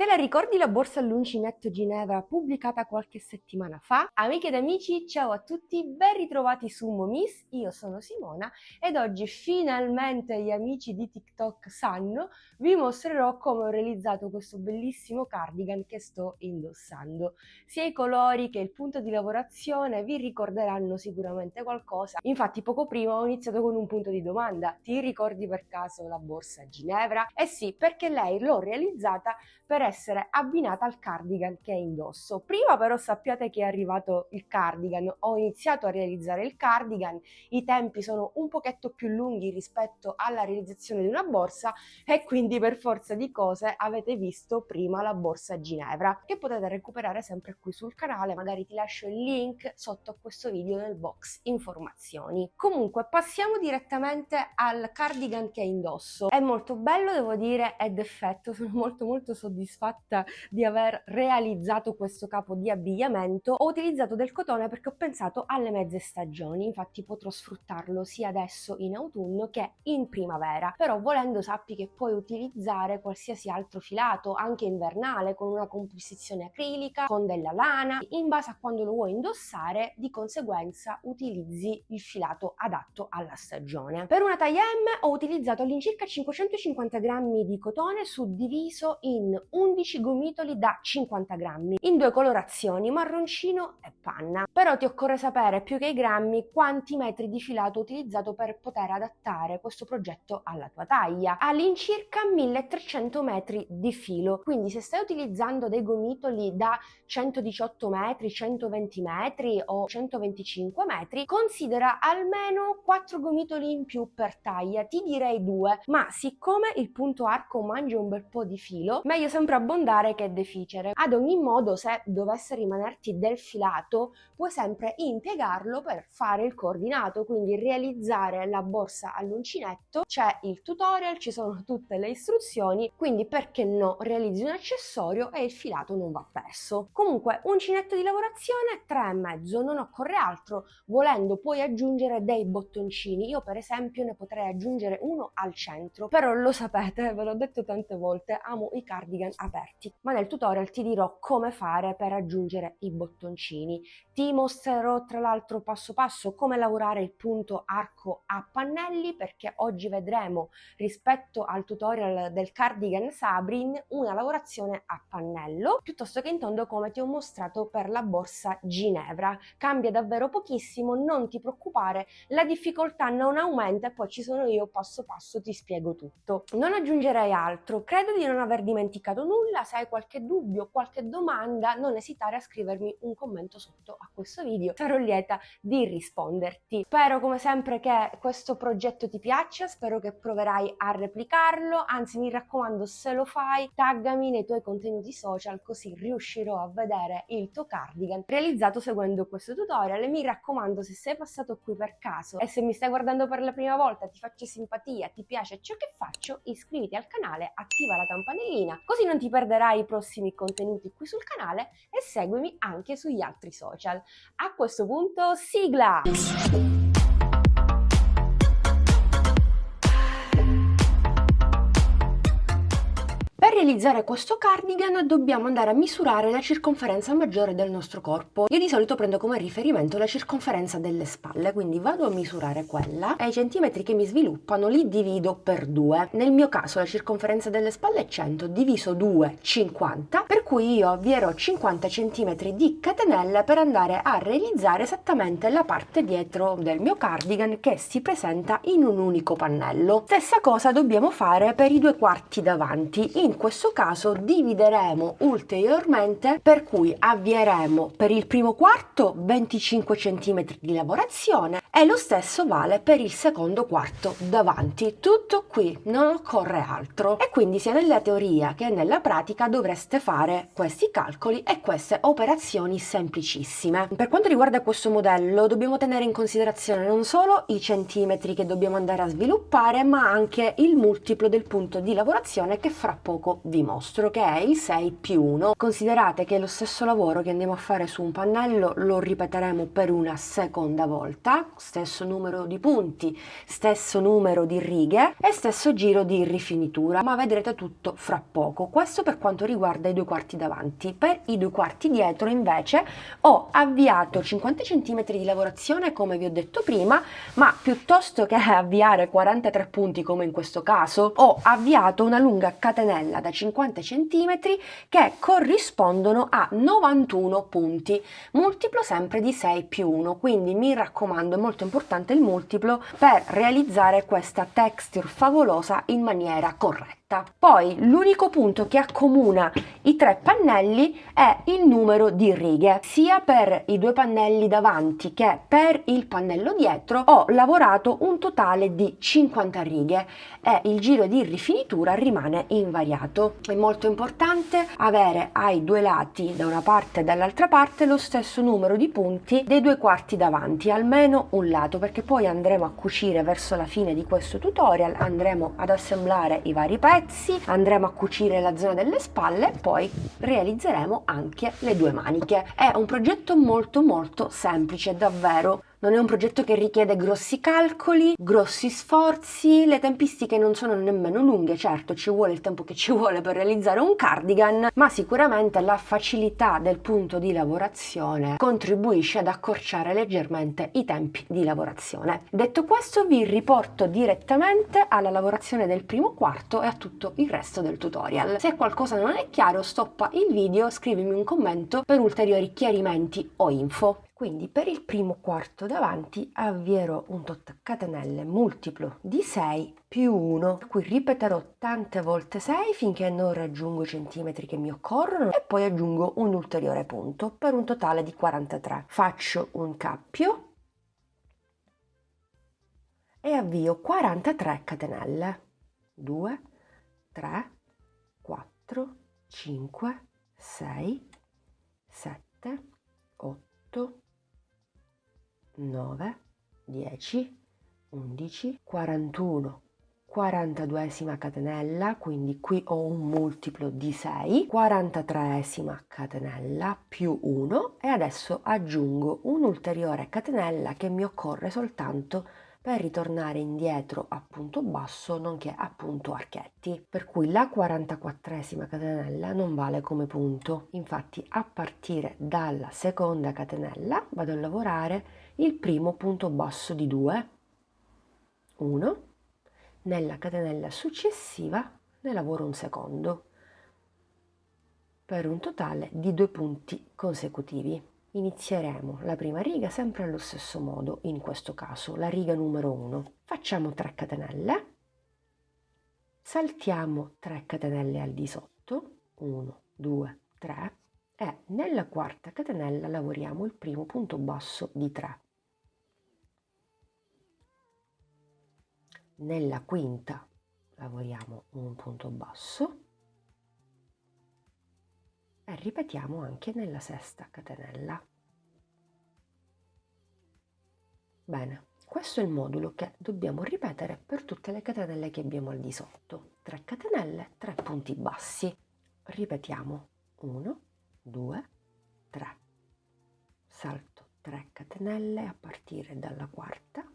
Te la ricordi la borsa all'uncinetto Ginevra pubblicata qualche settimana fa? Amiche ed amici, ciao a tutti, ben ritrovati su Momis, io sono Simona ed oggi finalmente gli amici di TikTok sanno, vi mostrerò come ho realizzato questo bellissimo cardigan che sto indossando. Sia i colori che il punto di lavorazione vi ricorderanno sicuramente qualcosa, infatti poco prima ho iniziato con un punto di domanda: ti ricordi per caso la borsa Ginevra? Eh sì, perché lei l'ho realizzata per essere abbinata al cardigan che indosso. Prima però sappiate che è arrivato il cardigan, ho iniziato a realizzare il cardigan, i tempi sono un pochetto più lunghi rispetto alla realizzazione di una borsa e quindi per forza di cose avete visto prima la borsa Ginevra, che potete recuperare sempre qui sul canale, magari ti lascio il link sotto a questo video nel box informazioni. Comunque passiamo direttamente al cardigan che indosso. È molto bello, devo dire, ed effetto, sono molto soddisfatta di aver realizzato questo capo di abbigliamento. Ho utilizzato del cotone perché ho pensato alle mezze stagioni, infatti potrò sfruttarlo sia adesso in autunno che in primavera, però volendo sappi che puoi utilizzare qualsiasi altro filato anche invernale con una composizione acrilica, con della lana, in base a quando lo vuoi indossare. Di conseguenza utilizzi il filato adatto alla stagione. Per una taglia M ho utilizzato all'incirca 550 grammi di cotone suddiviso in 11 gomitoli da 50 grammi in due colorazioni, marroncino e panna. Però ti occorre sapere più che i grammi quanti metri di filato ho utilizzato per poter adattare questo progetto alla tua taglia. All'incirca 1300 metri di filo, quindi se stai utilizzando dei gomitoli da 118 metri, 120 metri o 125 metri, considera almeno 4 gomitoli in più per taglia, ti direi 2, ma siccome il punto arco mangia un bel po' di filo, meglio sempre abbondare che deficere. Ad ogni modo, se dovesse rimanerti del filato, puoi sempre impiegarlo per fare il coordinato, quindi realizzare la borsa all'uncinetto. C'è il tutorial, ci sono tutte le istruzioni, quindi perché no, realizzi un accessorio e il filato non va perso. Comunque, uncinetto di lavorazione 3,5, non occorre altro. Volendo puoi aggiungere dei bottoncini, io per esempio ne potrei aggiungere uno al centro, però lo sapete, ve l'ho detto tante volte, amo i cardigan aperti, ma nel tutorial ti dirò come fare per aggiungere i bottoncini. Ti mostrerò tra l'altro passo passo come lavorare il punto arco a pannelli, perché oggi vedremo, rispetto al tutorial del cardigan Sabrin, una lavorazione a pannello piuttosto che in tondo come ti ho mostrato per la borsa Ginevra. Cambia davvero pochissimo, non ti preoccupare, la difficoltà non aumenta e poi ci sono io, passo passo ti spiego tutto. Non aggiungerei altro, credo di non aver dimenticato nulla. Se hai qualche dubbio, qualche domanda, non esitare a scrivermi un commento sotto a questo video, sarò lieta di risponderti. Spero come sempre che questo progetto ti piaccia, spero che proverai a replicarlo, anzi mi raccomando, se lo fai taggami nei tuoi contenuti social così riuscirò a vedere il tuo cardigan realizzato seguendo questo tutorial. E mi raccomando, se sei passato qui per caso e se mi stai guardando per la prima volta, ti faccio simpatia, ti piace ciò che faccio, iscriviti al canale, attiva la campanellina così non ti perderai i prossimi contenuti qui sul canale e seguimi anche sugli altri social. A questo punto, sigla! Per realizzare questo cardigan dobbiamo andare a misurare la circonferenza maggiore del nostro corpo. Io di solito prendo come riferimento la circonferenza delle spalle, quindi vado a misurare quella e i centimetri che mi sviluppano li divido per 2. Nel mio caso la circonferenza delle spalle è 100, diviso 2, 50, per cui io avvierò 50 centimetri di catenelle per andare a realizzare esattamente la parte dietro del mio cardigan che si presenta in un unico pannello. Stessa cosa dobbiamo fare per i 2/4 davanti. In questo caso divideremo ulteriormente, per cui avvieremo per il primo quarto 25 cm di lavorazione e lo stesso vale per il secondo quarto davanti. Tutto qui, non occorre altro, e quindi sia nella teoria che nella pratica dovreste fare questi calcoli e queste operazioni semplicissime. Per quanto riguarda questo modello dobbiamo tenere in considerazione non solo i centimetri che dobbiamo andare a sviluppare, ma anche il multiplo del punto di lavorazione che fra poco vi mostro, che è il 6+1. Considerate che lo stesso lavoro che andiamo a fare su un pannello lo ripeteremo per una seconda volta, stesso numero di punti, stesso numero di righe e stesso giro di rifinitura, ma vedrete tutto fra poco. Questo per quanto riguarda i 2 quarti davanti. Per i 2 quarti dietro invece ho avviato 50 cm di lavorazione come vi ho detto prima, ma piuttosto che avviare 43 punti come in questo caso, ho avviato una lunga catenella da 50 cm che corrispondono a 91 punti, multiplo sempre di 6 più 1, quindi mi raccomando, è molto importante il multiplo per realizzare questa texture favolosa in maniera corretta. Poi l'unico punto che accomuna i 3 pannelli è il numero di righe. Sia per i 2 pannelli davanti che per il pannello dietro ho lavorato un totale di 50 righe e il giro di rifinitura rimane invariato. È molto importante avere ai 2 lati, da una parte e dall'altra parte, lo stesso numero di punti dei 2 quarti davanti, almeno un lato, perché poi andremo a cucire verso la fine di questo tutorial, andremo ad assemblare i vari pezzi, andremo a cucire la zona delle spalle, poi realizzeremo anche le 2 maniche. È un progetto molto semplice, davvero. Non è un progetto che richiede grossi calcoli, grossi sforzi, le tempistiche non sono nemmeno lunghe, certo ci vuole il tempo che ci vuole per realizzare un cardigan, ma sicuramente la facilità del punto di lavorazione contribuisce ad accorciare leggermente i tempi di lavorazione. Detto questo, vi riporto direttamente alla lavorazione del primo quarto e a tutto il resto del tutorial. Se qualcosa non è chiaro, stoppa il video, scrivimi un commento per ulteriori chiarimenti o info. Quindi per il primo quarto davanti avvierò un tot catenelle multiplo di 6 più 1, qui ripeterò tante volte 6 finché non raggiungo i centimetri che mi occorrono e poi aggiungo un ulteriore punto per un totale di 43. Faccio un cappio e avvio 43 catenelle. 2, 3, 4, 5, 6, 7, 8, 9, 10, 11, 41, 42esima catenella, quindi qui ho un multiplo di 6, 43esima catenella più 1 e adesso aggiungo un'ulteriore catenella che mi occorre soltanto per ritornare indietro a punto basso nonché a punto archetti, per cui la 44esima catenella non vale come punto. Infatti a partire dalla seconda catenella vado a lavorare il primo punto basso di 2, 1, nella catenella successiva ne lavoro un secondo, per un totale di 2 punti consecutivi. Inizieremo la prima riga sempre allo stesso modo, in questo caso la riga numero 1. Facciamo 3 catenelle, saltiamo 3 catenelle al di sotto, 1, 2, 3, e nella quarta catenella lavoriamo il primo punto basso di 3. Nella quinta lavoriamo un punto basso e ripetiamo anche nella sesta catenella. Bene, questo è il modulo che dobbiamo ripetere per tutte le catenelle che abbiamo al di sotto. 3 catenelle, 3 punti bassi. Ripetiamo 1, 2, 3. Salto 3 catenelle a partire dalla quarta,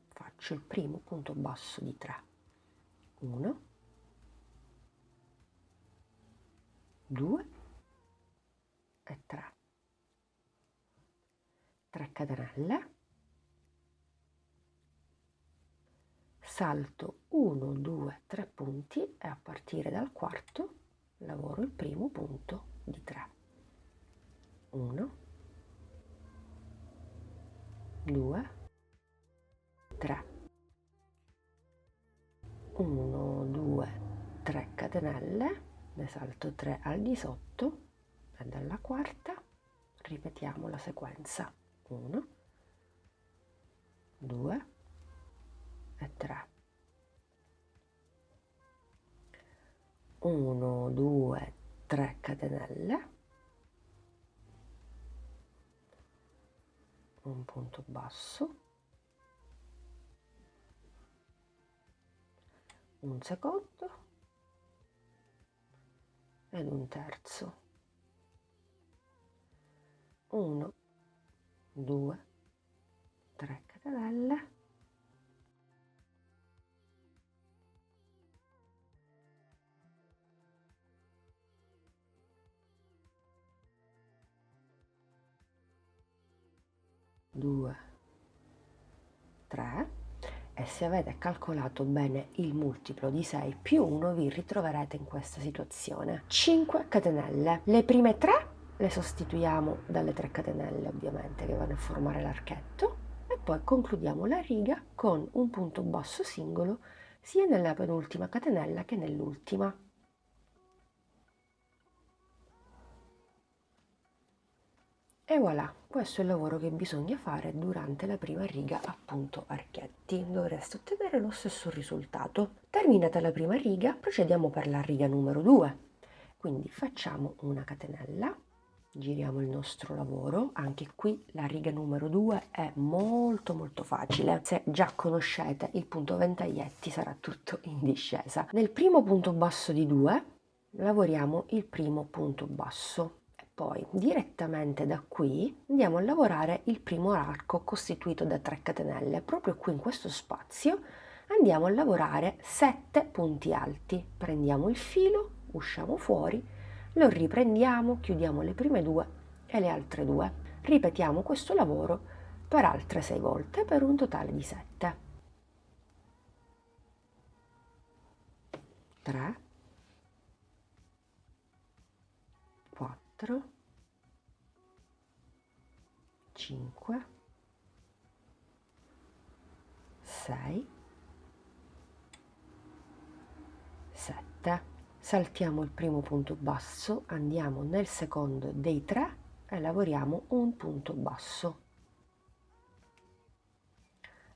faccio il primo punto basso di 3. 1, 2 e 3. 3 catenelle, salto 1, 2, 3 punti e a partire dal quarto lavoro il primo punto di 3. 1, 2, 3. 1, 2, 3 catenelle, ne salto 3 al di sotto e dalla quarta ripetiamo la sequenza. 1, 2 e 3. 1, 2, 3 catenelle, un punto basso, un secondo ed un terzo. 1, 2, 3 catenelle catenelle, due, 3, e se avete calcolato bene il multiplo di 6 più 1 vi ritroverete in questa situazione. 5 catenelle. Le prime 3 le sostituiamo dalle 3 catenelle ovviamente che vanno a formare l'archetto e poi concludiamo la riga con un punto basso singolo sia nella penultima catenella che nell'ultima. E voilà, questo è il lavoro che bisogna fare durante la prima riga, appunto archetti. Dovreste ottenere lo stesso risultato. Terminata la prima riga, procediamo per la riga numero 2. Quindi facciamo una catenella, giriamo il nostro lavoro. Anche qui la riga numero 2 è molto facile. Se già conoscete il punto ventaglietti sarà tutto in discesa. Nel primo punto basso di 2 lavoriamo il primo punto basso. Poi direttamente da qui andiamo a lavorare il primo arco costituito da 3 catenelle. Proprio qui in questo spazio andiamo a lavorare 7 punti alti. Prendiamo il filo, usciamo fuori, lo riprendiamo, chiudiamo le prime 2 e le altre 2. Ripetiamo questo lavoro per altre 6 volte per un totale di 7. 3, 4, 5, 6, 7. Saltiamo il primo punto basso, andiamo nel secondo dei 3 e lavoriamo un punto basso.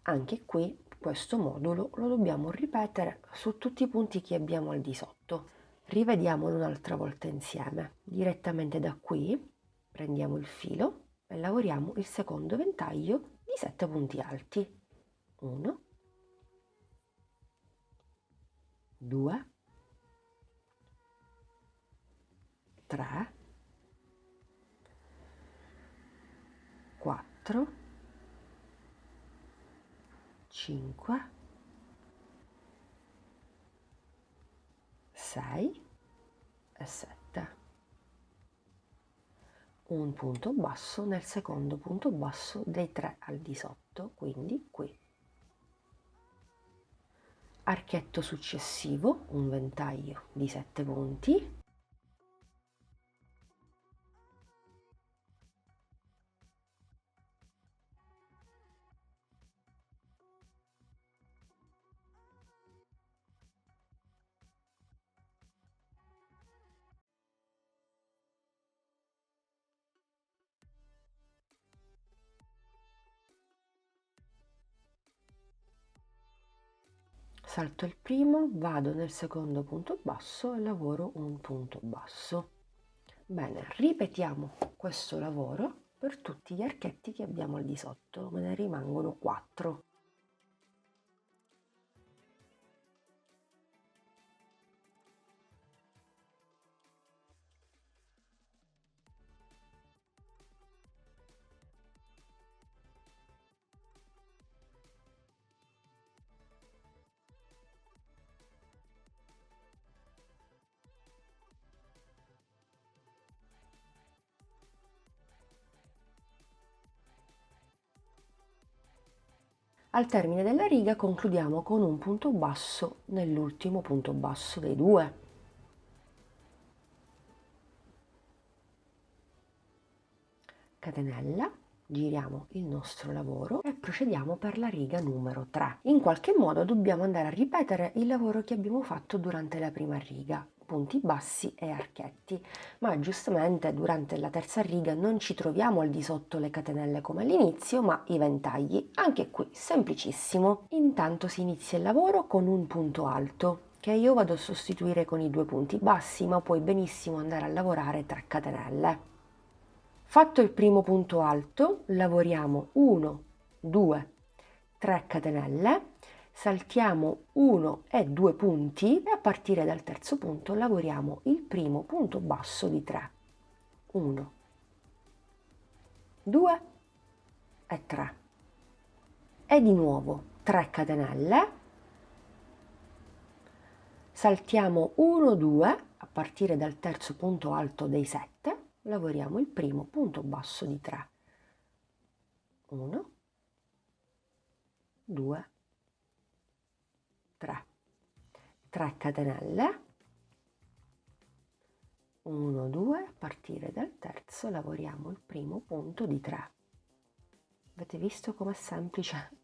Anche qui questo modulo lo dobbiamo ripetere su tutti i punti che abbiamo al di sotto. Rivediamolo un'altra volta insieme. Direttamente da qui prendiamo il filo e lavoriamo il secondo ventaglio di 7 punti alti. 1, 2, 3, 4, 5, 6 e 7. Un punto basso nel secondo punto basso dei 3 al di sotto, quindi qui. Archetto successivo, un ventaglio di 7 punti. Salto il primo, vado nel secondo punto basso e lavoro un punto basso. Bene, ripetiamo questo lavoro per tutti gli archetti che abbiamo al di sotto, me ne rimangono 4. Al termine della riga concludiamo con un punto basso nell'ultimo punto basso dei 2. Catenella, giriamo il nostro lavoro e procediamo per la riga numero 3. In qualche modo dobbiamo andare a ripetere il lavoro che abbiamo fatto durante la prima riga, punti bassi e archetti, ma giustamente durante la terza riga non ci troviamo al di sotto le catenelle come all'inizio, ma i ventagli. Anche qui semplicissimo. Intanto si inizia il lavoro con un punto alto che io vado a sostituire con i 2 punti bassi, ma puoi benissimo andare a lavorare 3 catenelle. Fatto il primo punto alto, lavoriamo 1, 2, 3 catenelle, saltiamo 1 e 2 punti e a partire dal terzo punto lavoriamo il primo punto basso di 3. 1, 2 e 3. e di nuovo 3 catenelle, saltiamo 1 2 a partire dal terzo punto alto dei 7, lavoriamo il primo punto basso di 3, 1 2 3, 3 catenelle, 1 2, a partire dal terzo lavoriamo il primo punto di 3. Avete visto com'è semplice?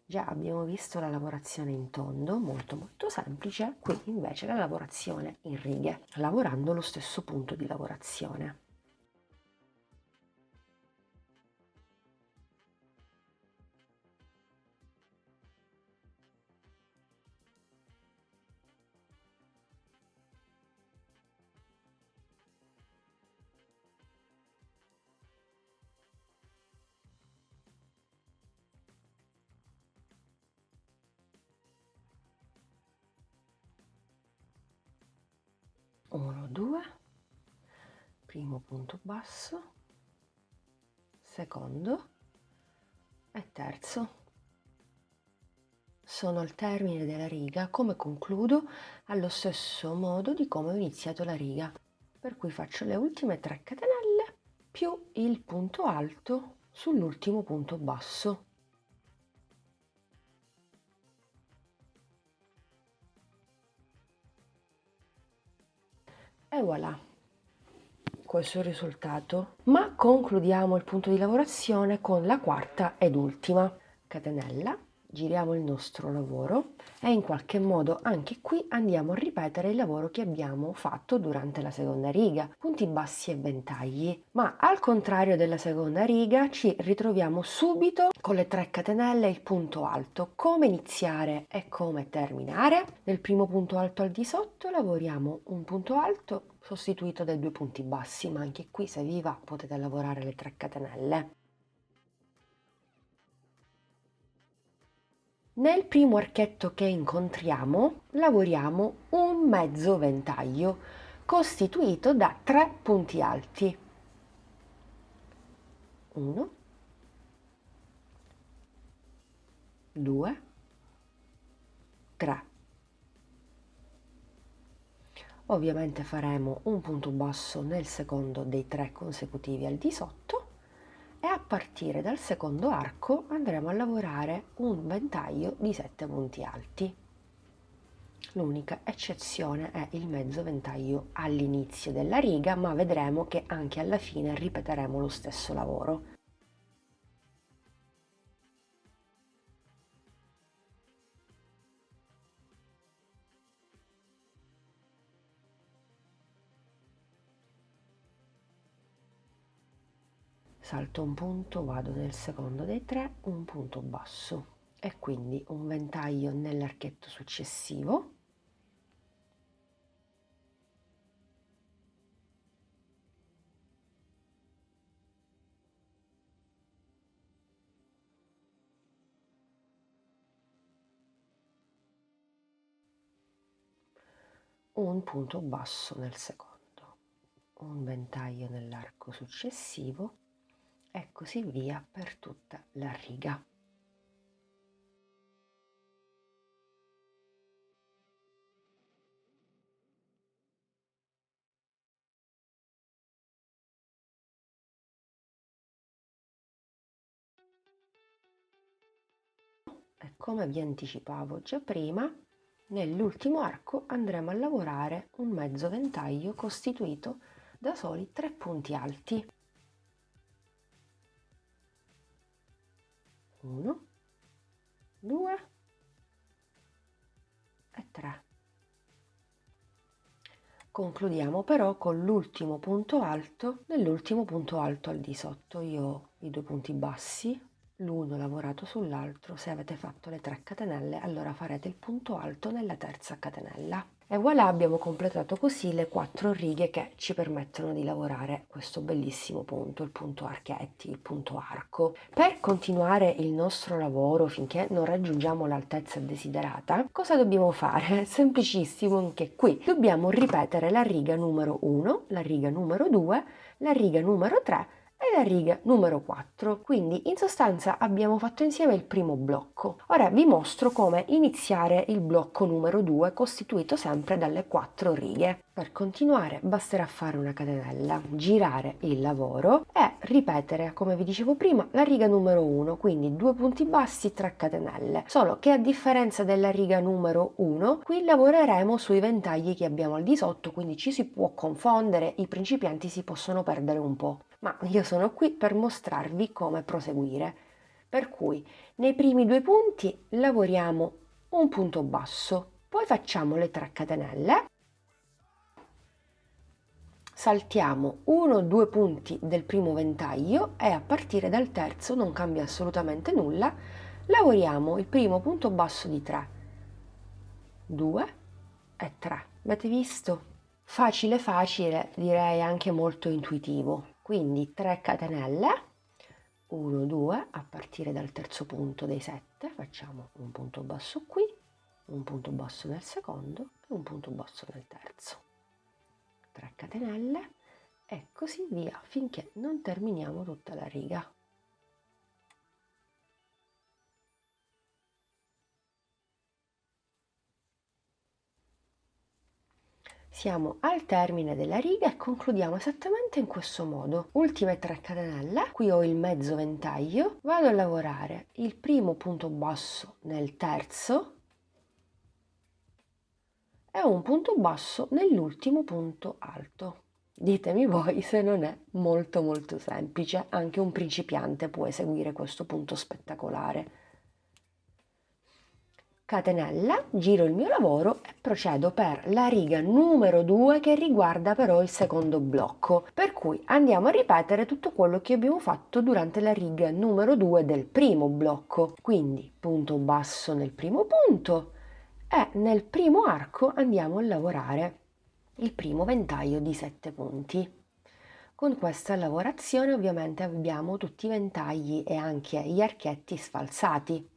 Già abbiamo visto la lavorazione in tondo, molto semplice, qui invece la lavorazione in righe, lavorando lo stesso punto di lavorazione. Uno, due, primo punto basso, secondo e terzo. Sono al termine della riga, come concludo allo stesso modo di come ho iniziato la riga, per cui faccio le ultime 3 catenelle più il punto alto sull'ultimo punto basso. E voilà, questo è il risultato. Ma concludiamo il punto di lavorazione con la quarta ed ultima catenella, giriamo il nostro lavoro e in qualche modo anche qui andiamo a ripetere il lavoro che abbiamo fatto durante la seconda riga, punti bassi e ventagli, ma al contrario della seconda riga ci ritroviamo subito con le 3 catenelle e il punto alto. Come iniziare e come terminare? Nel primo punto alto al di sotto lavoriamo un punto alto sostituito dai 2 punti bassi, ma anche qui se vi va potete lavorare le 3 catenelle. Nel primo archetto che incontriamo lavoriamo un mezzo ventaglio costituito da 3 punti alti. 1, 2, 3. Ovviamente faremo un punto basso nel secondo dei 3 consecutivi al di sotto e a partire dal secondo arco andremo a lavorare un ventaglio di 7 punti alti. L'unica eccezione è il mezzo ventaglio all'inizio della riga, ma vedremo che anche alla fine ripeteremo lo stesso lavoro. Salto un punto, vado nel secondo dei 3, un punto basso e quindi un ventaglio nell'archetto successivo. Un punto basso nel secondo, un ventaglio nell'arco successivo e così via per tutta la riga. E come vi anticipavo già prima, nell'ultimo arco andremo a lavorare un mezzo ventaglio costituito da soli 3 punti alti. 1, 2 e 3. Concludiamo però con l'ultimo punto alto nell'ultimo punto alto al di sotto. Io ho i 2 punti bassi, l'uno lavorato sull'altro. Se avete fatto le 3 catenelle allora farete il punto alto nella terza catenella. E voilà, abbiamo completato così le 4 righe che ci permettono di lavorare questo bellissimo punto, il punto archetti, il punto arco. Per continuare il nostro lavoro finché non raggiungiamo l'altezza desiderata, cosa dobbiamo fare? Semplicissimo anche qui. Dobbiamo ripetere la riga numero 1, la riga numero 2, la riga numero 3 e la riga numero 4. Quindi in sostanza abbiamo fatto insieme il primo blocco. Ora vi mostro come iniziare il blocco numero 2, costituito sempre dalle 4 righe. Per continuare basterà fare una catenella, girare il lavoro e ripetere, come vi dicevo prima, la riga numero 1, quindi 2 punti bassi, 3 catenelle. Solo che a differenza della riga numero 1, qui lavoreremo sui ventagli che abbiamo al di sotto, quindi ci si può confondere, i principianti si possono perdere un po'. Ma io sono qui per mostrarvi come proseguire. Per cui nei primi 2 punti lavoriamo un punto basso, poi facciamo le 3 catenelle, saltiamo 1-2 punti del primo ventaglio e a partire dal terzo non cambia assolutamente nulla, lavoriamo il primo punto basso di 3, 2 e 3. Avete visto? Facile facile, direi anche molto intuitivo. Quindi 3 catenelle, 1, 2, a partire dal terzo punto dei 7 facciamo un punto basso qui, un punto basso nel secondo e un punto basso nel terzo. 3 catenelle e così via finché non terminiamo tutta la riga. Siamo al termine della riga e concludiamo esattamente in questo modo. Ultime 3 catenelle, qui ho il mezzo ventaglio, vado a lavorare il primo punto basso nel terzo e un punto basso nell'ultimo punto alto. Ditemi voi se non è molto semplice, anche un principiante può eseguire questo punto spettacolare. Catenella, giro il mio lavoro e procedo per la riga numero 2 che riguarda però il secondo blocco, per cui andiamo a ripetere tutto quello che abbiamo fatto durante la riga numero 2 del primo blocco. Quindi punto basso nel primo punto e nel primo arco andiamo a lavorare il primo ventaglio di 7 punti. Con questa lavorazione ovviamente abbiamo tutti i ventagli e anche gli archetti sfalsati.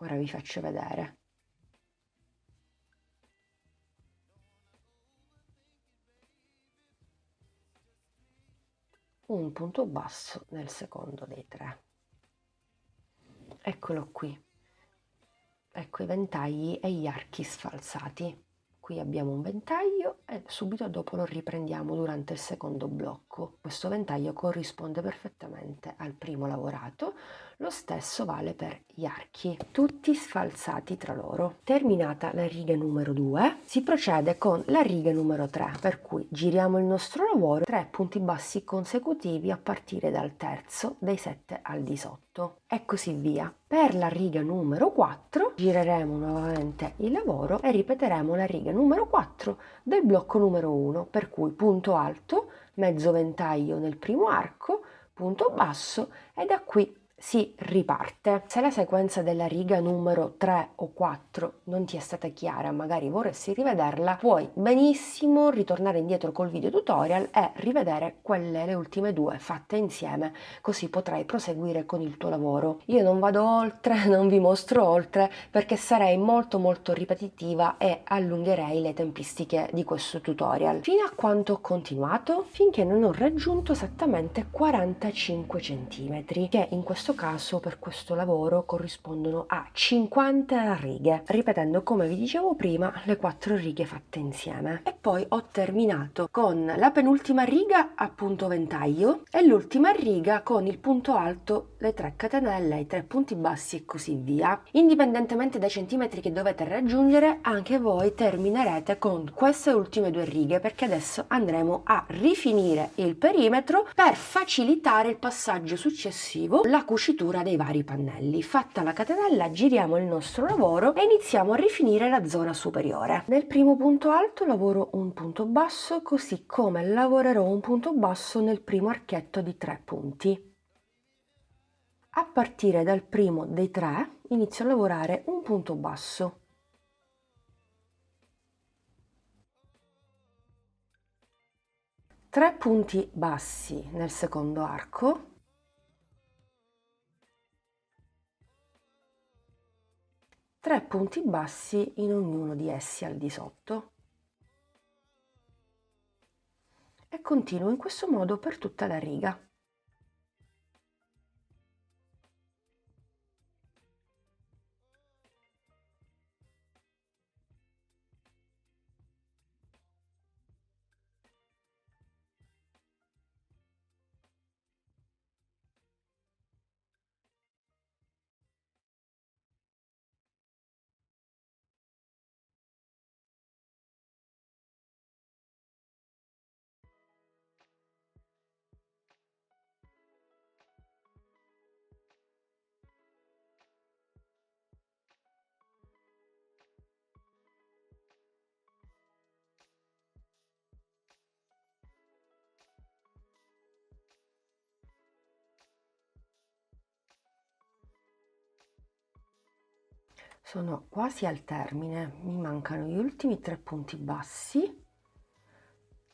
Ora vi faccio vedere. Un punto basso nel secondo dei 3. Eccolo qui. Ecco i ventagli e gli archi sfalsati. Qui abbiamo un ventaglio e subito dopo lo riprendiamo durante il secondo blocco. Questo ventaglio corrisponde perfettamente al primo lavorato, lo stesso vale per gli archi, tutti sfalsati tra loro. Terminata la riga numero 2, si procede con la riga numero 3, per cui giriamo il nostro lavoro 3 punti bassi consecutivi a partire dal terzo dei 7 al di sotto e così via. Per la riga numero 4 gireremo nuovamente il lavoro e ripeteremo la riga numero 4 del blocco numero 1, per cui punto alto, mezzo ventaglio nel primo arco, punto basso e da qui si riparte. Se la sequenza della riga numero 3 o 4 non ti è stata chiara, magari vorresti rivederla, puoi benissimo ritornare indietro col video tutorial e rivedere le ultime 2 fatte insieme, così potrai proseguire con il tuo lavoro. Io non vado oltre, non vi mostro oltre, perché sarei molto ripetitiva e allungherei le tempistiche di questo tutorial. Fino a quanto ho continuato? Finché non ho raggiunto esattamente 45 cm, che in questo caso per questo lavoro corrispondono a 50 righe, ripetendo come vi dicevo prima le 4 righe fatte insieme. E poi ho terminato con la penultima riga a punto ventaglio e l'ultima riga con il punto alto, le 3 catenelle, i 3 punti bassi e così via. Indipendentemente dai centimetri che dovete raggiungere, anche voi terminerete con queste ultime 2 righe, perché adesso andremo a rifinire il perimetro per facilitare il passaggio successivo, la cucitura dei vari pannelli. Fatta la catenella, giriamo il nostro lavoro e iniziamo a rifinire la zona superiore. Nel primo punto alto lavoro un punto basso, così come lavorerò un punto basso nel primo archetto di 3 punti. A partire dal primo dei 3 inizio a lavorare un punto basso. Tre punti bassi nel secondo arco, 3 punti bassi in ognuno di essi al di sotto. e continuo in questo modo per tutta la riga. Sono quasi al termine, mi mancano gli ultimi 3 punti bassi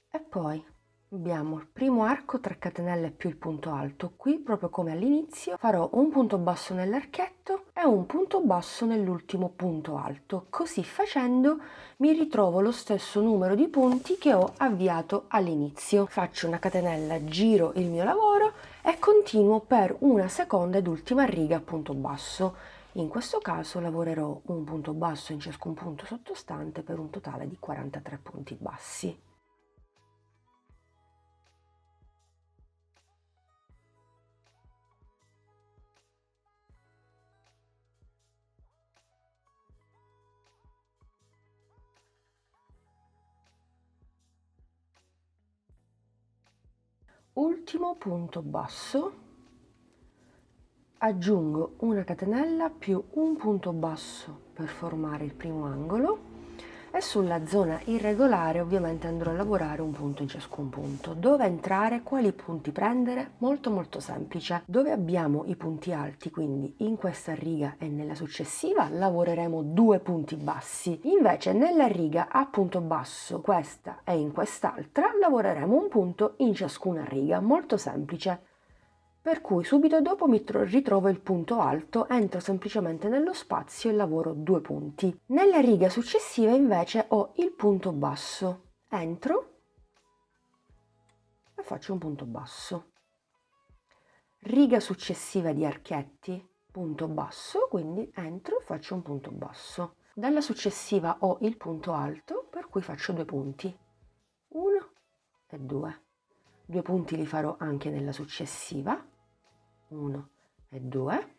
e poi abbiamo il primo arco 3 catenelle più il punto alto. Qui, proprio come all'inizio, farò un punto basso nell'archetto e un punto basso nell'ultimo punto alto. Così facendo mi ritrovo lo stesso numero di punti che ho avviato all'inizio. Faccio una catenella, giro il mio lavoro e continuo per una seconda ed ultima riga a punto basso. In questo caso lavorerò un punto basso in ciascun punto sottostante per un totale di 43 punti bassi. Ultimo punto basso, aggiungo una catenella più un punto basso per formare il primo angolo e sulla zona irregolare ovviamente andrò a lavorare un punto in ciascun punto. Dove entrare, quali punti prendere? Molto semplice. Dove abbiamo i punti alti, quindi in questa riga e nella successiva, lavoreremo 2 punti bassi. Invece nella riga a punto basso, questa e in quest'altra, lavoreremo un punto in ciascuna riga. Molto semplice. Per cui subito dopo mi ritrovo il punto alto, entro semplicemente nello spazio e lavoro 2 punti. Nella riga successiva invece ho il punto basso, entro e faccio un punto basso. Riga successiva di archetti, punto basso, quindi entro e faccio un punto basso. Dalla successiva ho il punto alto, per cui faccio 2 punti, 1 e 2. 2 punti li farò anche nella successiva, 1 e 2,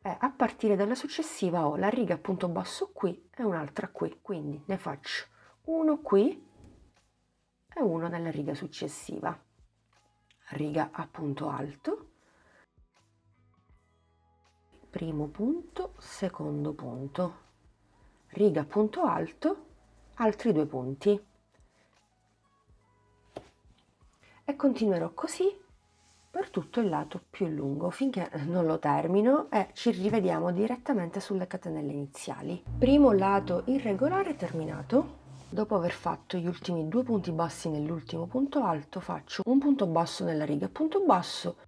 e a partire dalla successiva ho la riga a punto basso qui e un'altra qui, quindi ne faccio uno qui e uno nella riga successiva. Riga a punto alto, primo punto, secondo punto, riga a punto alto, altri 2 punti e continuerò così per tutto il lato più lungo finché non lo termino e ci rivediamo direttamente sulle catenelle iniziali. Primo lato irregolare terminato. Dopo aver fatto gli ultimi 2 punti bassi nell'ultimo punto alto, faccio un punto basso nella riga punto basso,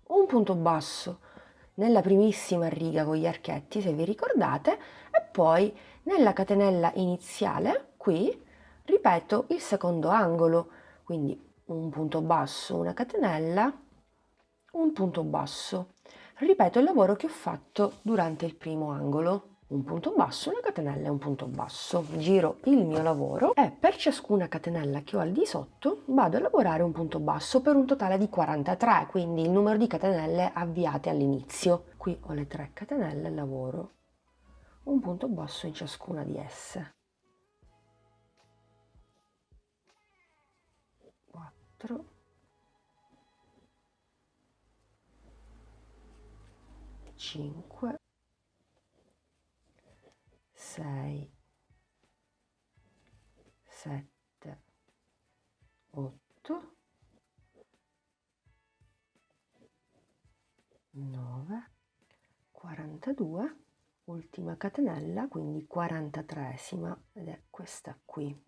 un punto basso nella primissima riga con gli archetti, se vi ricordate, e poi nella catenella iniziale qui ripeto il secondo angolo, quindi un punto basso, una catenella, un punto basso. Ripeto il lavoro che ho fatto durante il primo angolo. Un punto basso, una catenella e un punto basso. Giro il mio lavoro e per ciascuna catenella che ho al di sotto vado a lavorare un punto basso per un totale di 43, quindi il numero di catenelle avviate all'inizio. Qui ho le 3 catenelle e lavoro un punto basso in ciascuna di esse. 4, 5, 6, 7, 8, 9, 42, ultima catenella, quindi 43esima, ed è questa qui.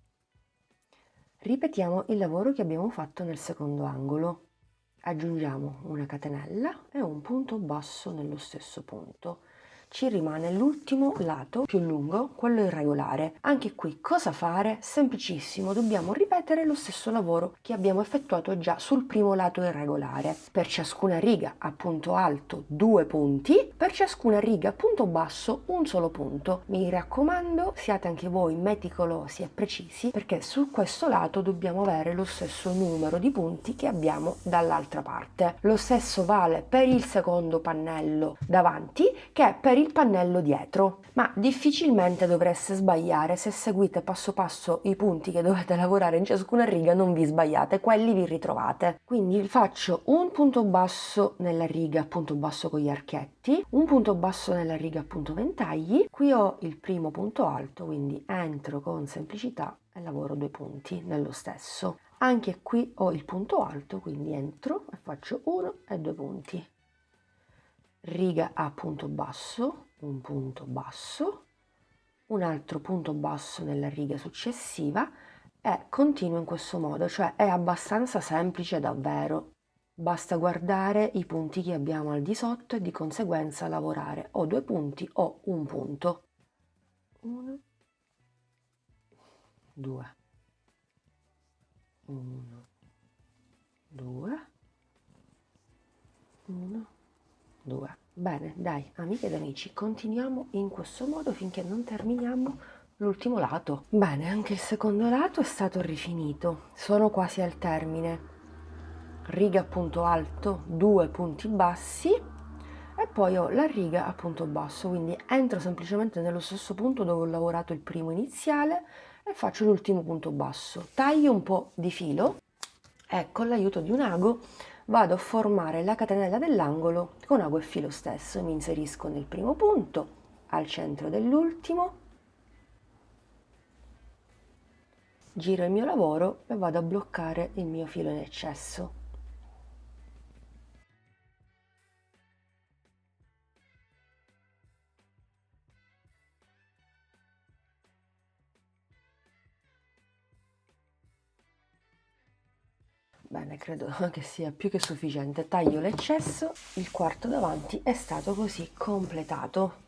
Ripetiamo il lavoro che abbiamo fatto nel secondo angolo. Aggiungiamo una catenella e un punto basso nello stesso punto. ci rimane l'ultimo lato più lungo, quello irregolare. Anche qui cosa fare? Semplicissimo, dobbiamo ripetere lo stesso lavoro che abbiamo effettuato già sul primo lato irregolare. Per ciascuna riga a punto alto 2 punti, per ciascuna riga a punto basso un solo punto. Mi raccomando, siate anche voi meticolosi e precisi, perché su questo lato dobbiamo avere lo stesso numero di punti che abbiamo dall'altra parte. Lo stesso vale per il secondo pannello davanti che per il pannello dietro, ma difficilmente dovreste sbagliare. Se seguite passo passo i punti che dovete lavorare in ciascuna riga non vi sbagliate, quelli vi ritrovate. Quindi faccio un punto basso nella riga punto basso con gli archetti, un punto basso nella riga punto ventagli, qui ho il primo punto alto, quindi entro con semplicità e lavoro 2 punti nello stesso. Anche qui ho il punto alto, quindi entro e faccio 1 e 2 punti. Riga a punto basso, un punto basso, un altro punto basso nella riga successiva e continuo in questo modo, cioè è abbastanza semplice davvero. Basta guardare i punti che abbiamo al di sotto e di conseguenza lavorare o 2 punti o un punto. 1, 2, 1, 2, 1, 2. Bene, dai, amiche ed amici, continuiamo in questo modo finché non terminiamo l'ultimo lato. Bene, anche il secondo lato è stato rifinito, sono quasi al termine. Riga a punto alto, 2 punti bassi e poi ho la riga a punto basso, quindi entro semplicemente nello stesso punto dove ho lavorato il primo iniziale e faccio l'ultimo punto basso. Taglio un po' di filo e con l'aiuto di un ago vado a formare la catenella dell'angolo con ago e filo stesso. Mi inserisco nel primo punto, al centro dell'ultimo, giro il mio lavoro e vado a bloccare il mio filo in eccesso. Bene, credo che sia più che sufficiente. Taglio l'eccesso, il quarto davanti è stato così completato.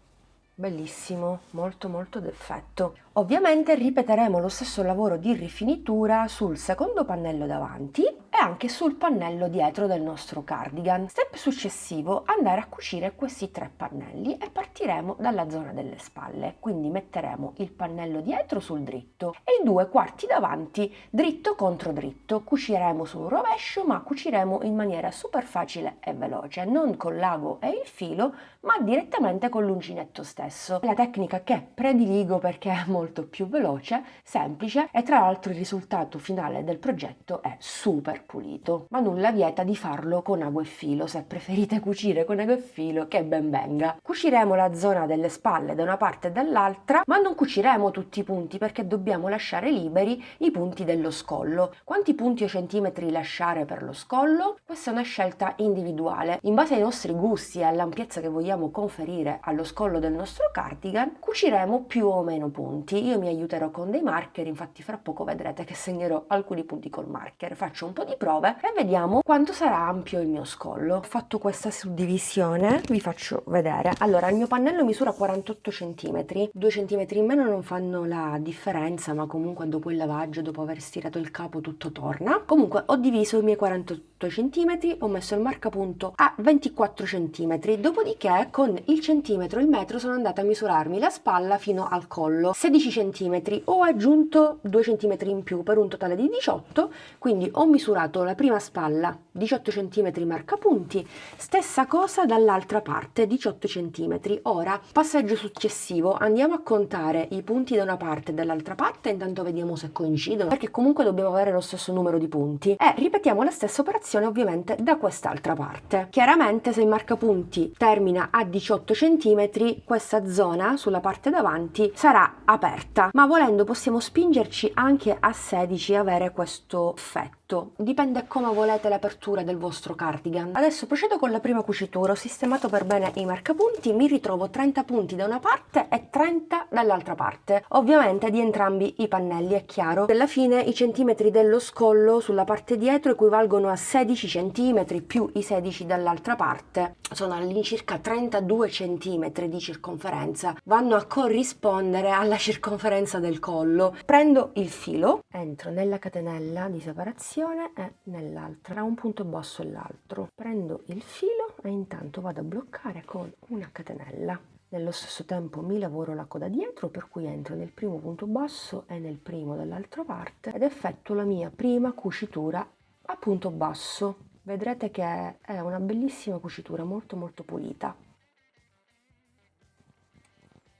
Bellissimo, molto molto d'effetto. Ovviamente ripeteremo lo stesso lavoro di rifinitura sul secondo pannello davanti e anche sul pannello dietro del nostro cardigan. Step successivo, andare a cucire questi 3 pannelli e partiremo dalla zona delle spalle. Quindi metteremo il pannello dietro sul dritto e i 2 quarti davanti dritto contro dritto. Cuciremo sul rovescio, ma cuciremo in maniera super facile e veloce, non con l'ago e il filo, ma direttamente con l'uncinetto stesso. È la tecnica che prediligo perché è molto più veloce, semplice e tra l'altro il risultato finale del progetto è super pulito. Ma nulla vieta di farlo con ago e filo, se preferite cucire con ago e filo che ben venga. Cuciremo la zona delle spalle da una parte e dall'altra, ma non cuciremo tutti i punti perché dobbiamo lasciare liberi i punti dello scollo. Quanti punti o centimetri lasciare per lo scollo? Questa è una scelta individuale. In base ai nostri gusti e all'ampiezza che vogliamo conferire allo scollo del nostro cardigan, cuciremo più o meno punti. Io mi aiuterò con dei marker, infatti fra poco vedrete che segnerò alcuni punti col marker. Faccio un po' di prove e vediamo quanto sarà ampio il mio scollo. Ho fatto questa suddivisione, vi faccio vedere. Allora, il mio pannello misura 48 cm, 2 cm in meno non fanno la differenza, ma comunque dopo il lavaggio, dopo aver stirato il capo, tutto torna. Comunque ho diviso i miei 48 cm, ho messo il marcapunto a 24 cm, dopodiché con il centimetro e il metro sono andata a misurarmi la spalla fino al collo, 16 cm, ho aggiunto 2 cm in più per un totale di 18, quindi ho misurato la prima spalla 18 cm marcapunti, stessa cosa dall'altra parte 18 cm. Ora passaggio successivo, andiamo a contare i punti da una parte e dall'altra parte, intanto vediamo se coincidono perché comunque dobbiamo avere lo stesso numero di punti e ripetiamo la stessa operazione ovviamente da quest'altra parte. Chiaramente se il marcapunti termina a 18 cm, questa zona sulla parte davanti sarà aperta, ma volendo possiamo spingerci anche a 16 e avere questo effetto. Dipende come volete l'apertura del vostro cardigan. Adesso procedo con la prima cucitura. Ho sistemato per bene i marcapunti, mi ritrovo 30 punti da una parte e 30 dall'altra parte, ovviamente di entrambi i pannelli, è chiaro. Alla fine i centimetri dello scollo sulla parte dietro equivalgono a 16 16 cm più i 16 dall'altra parte sono all'incirca 32 cm di circonferenza, vanno a corrispondere alla circonferenza del collo. Prendo il filo, entro nella catenella di separazione e nell'altra, tra un punto basso e l'altro. Prendo il filo e intanto vado a bloccare con una catenella. Nello stesso tempo mi lavoro la coda dietro, per cui entro nel primo punto basso e nel primo dall'altra parte ed effettuo la mia prima cucitura a punto basso. Vedrete che è una bellissima cucitura, molto molto pulita.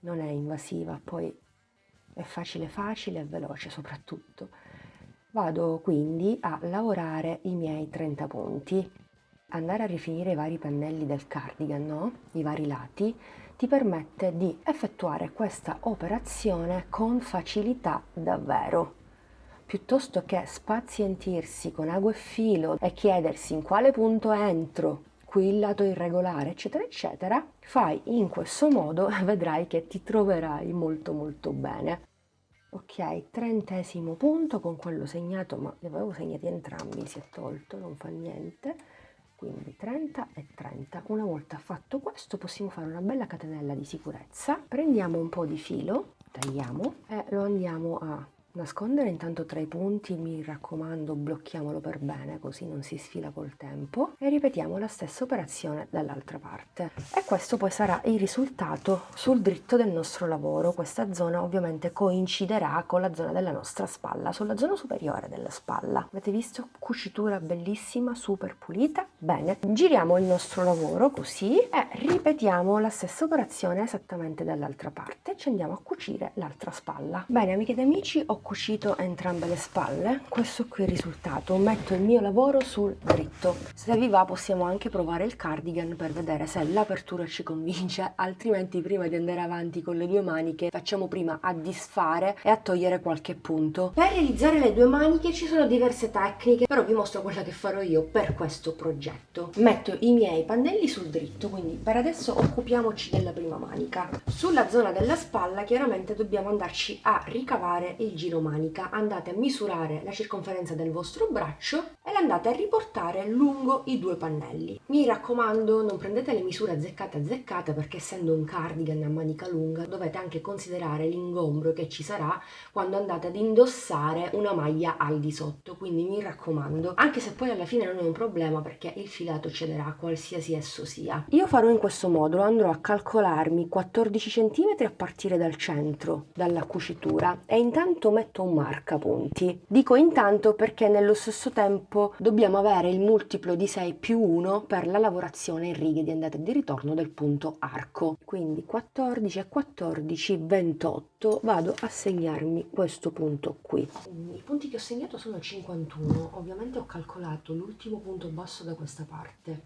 Non è invasiva, poi è facile e veloce soprattutto. Vado quindi a lavorare i miei 30 punti. Andare a rifinire i vari pannelli del cardigan, no? I vari lati, ti permette di effettuare questa operazione con facilità davvero. Piuttosto che spazientirsi con ago e filo e chiedersi in quale punto entro, qui il lato irregolare, eccetera, eccetera, fai in questo modo e vedrai che ti troverai molto molto bene. Ok, 30° punto con quello segnato, ma li avevo segnati entrambi, si è tolto, non fa niente. Quindi 30 e 30. Una volta fatto questo possiamo fare una bella catenella di sicurezza. Prendiamo un po' di filo, tagliamo e lo andiamo a nascondere intanto tra i punti. Mi raccomando, blocchiamolo per bene così non si sfila col tempo e ripetiamo la stessa operazione dall'altra parte. E questo poi sarà il risultato sul dritto del nostro lavoro. Questa zona ovviamente coinciderà con la zona della nostra spalla, sulla zona superiore della spalla. Avete visto? Cucitura bellissima, super pulita. Bene, giriamo il nostro lavoro così e ripetiamo la stessa operazione esattamente dall'altra parte. Ci andiamo a cucire l'altra spalla. Bene, amiche ed amici, ho cucito entrambe le spalle. Questo qui è il risultato. Metto il mio lavoro sul dritto. Se vi va possiamo anche provare il cardigan per vedere se l'apertura ci convince, altrimenti prima di andare avanti con le due maniche facciamo prima a disfare e a togliere qualche punto. Per realizzare le due maniche ci sono diverse tecniche, però vi mostro quella che farò io per questo progetto. Metto i miei pannelli sul dritto, quindi per adesso occupiamoci della prima manica. Sulla zona della spalla chiaramente dobbiamo andarci a ricavare il giro manica. Andate a misurare la circonferenza del vostro braccio e l'andate a riportare lungo i due pannelli. Mi raccomando, non prendete le misure azzeccate perché essendo un cardigan a manica lunga dovete anche considerare l'ingombro che ci sarà quando andate ad indossare una maglia al di sotto, quindi mi raccomando, anche se poi alla fine non è un problema perché il filato cederà qualsiasi esso sia. Io farò in questo modo, andrò a calcolarmi 14 cm a partire dal centro, dalla cucitura, e intanto metto un marcapunti. Dico intanto perché nello stesso tempo dobbiamo avere il multiplo di 6 più 1 per la lavorazione in righe di andata e di ritorno del punto arco. Quindi 14 e 14, 28, vado a segnarmi questo punto qui. I punti che ho segnato sono 51, ovviamente ho calcolato l'ultimo punto basso da questa parte.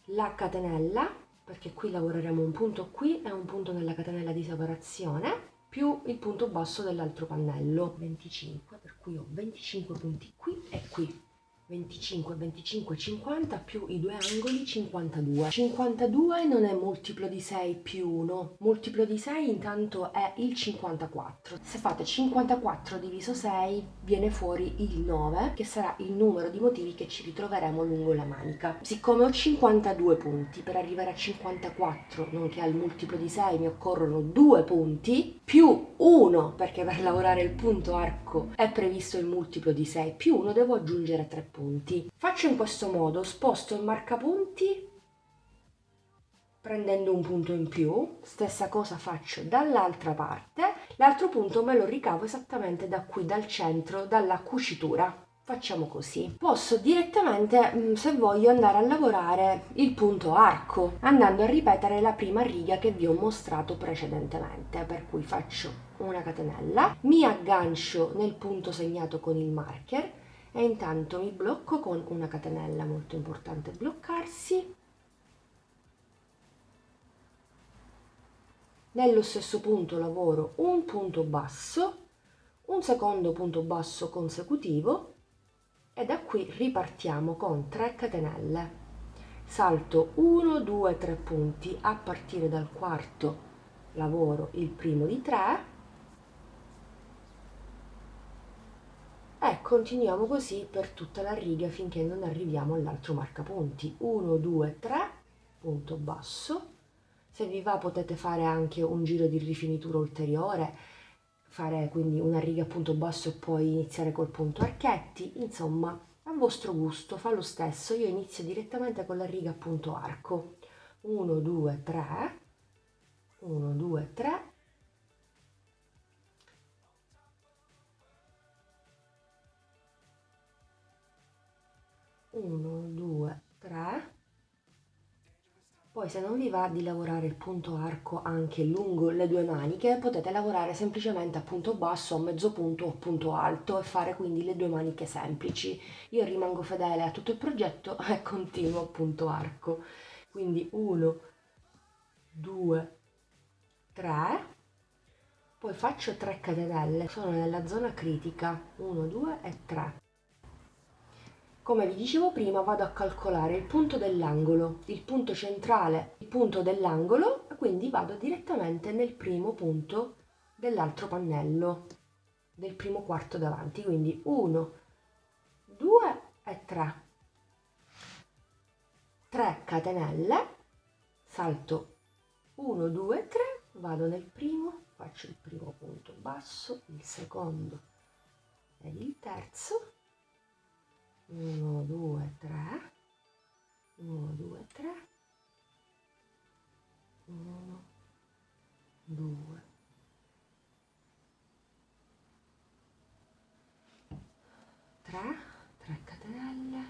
La catenella, perché qui lavoreremo un punto qui e un punto nella catenella di separazione, più il punto basso dell'altro pannello, 25, per cui ho 25 punti qui e qui. 25, 25, 50 più i due angoli 52. 52 non è multiplo di 6 più 1. Multiplo di 6 intanto è il 54. Se fate 54 diviso 6 viene fuori il 9, che sarà il numero di motivi che ci ritroveremo lungo la manica. Siccome ho 52 punti, per arrivare a 54, nonché al multiplo di 6, mi occorrono 2 punti, più 1, perché per lavorare il punto arco è previsto il multiplo di 6, più 1 devo aggiungere 3 punti. Faccio in questo modo, sposto il marcapunti prendendo un punto in più, stessa cosa faccio dall'altra parte, l'altro punto me lo ricavo esattamente da qui, dal centro, dalla cucitura. Facciamo così. Posso direttamente, se voglio, andare a lavorare il punto arco, andando a ripetere la prima riga che vi ho mostrato precedentemente, per cui faccio una catenella, mi aggancio nel punto segnato con il marker, e intanto mi blocco con una catenella, molto importante bloccarsi. Nello stesso punto lavoro un punto basso, un secondo punto basso consecutivo e da qui ripartiamo con 3 catenelle. Salto 1, 2, 3 punti, a partire dal quarto lavoro il primo di 3. Ecco, continuiamo così per tutta la riga finché non arriviamo all'altro marcapunti. 1, 2, 3, punto basso. Se vi va potete fare anche un giro di rifinitura ulteriore, fare quindi una riga a punto basso e poi iniziare col punto archetti, insomma a vostro gusto, fa lo stesso. Io inizio direttamente con la riga a punto arco. 1, 2, 3, 1, 2, 3, 1, 2, 3. Poi se non vi va di lavorare il punto arco anche lungo le due maniche, potete lavorare semplicemente a punto basso, a mezzo punto o a punto alto e fare quindi le due maniche semplici. Io rimango fedele a tutto il progetto e continuo a punto arco. Quindi 1, 2, 3, poi faccio 3 catenelle, sono nella zona critica, 1, 2 e 3. Come vi dicevo prima, vado a calcolare il punto dell'angolo, il punto centrale, il punto dell'angolo, quindi vado direttamente nel primo punto dell'altro pannello, del primo quarto davanti, quindi 1, 2 e 3. 3 catenelle, salto 1, 2, 3, vado nel primo, faccio il primo punto basso, il secondo ed il terzo. 1, 2, 3, 1, 2, 3, 1, 2, 3, 3 catenelle,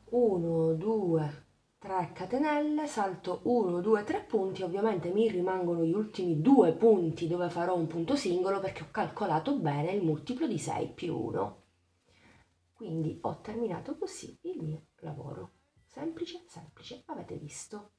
1, 2, 3 catenelle, salto 1, 2, 3 punti, ovviamente mi rimangono gli ultimi 2 punti dove farò un punto singolo perché ho calcolato bene il multiplo di 6 più 1. Quindi ho terminato così il mio lavoro. Semplice, semplice, avete visto.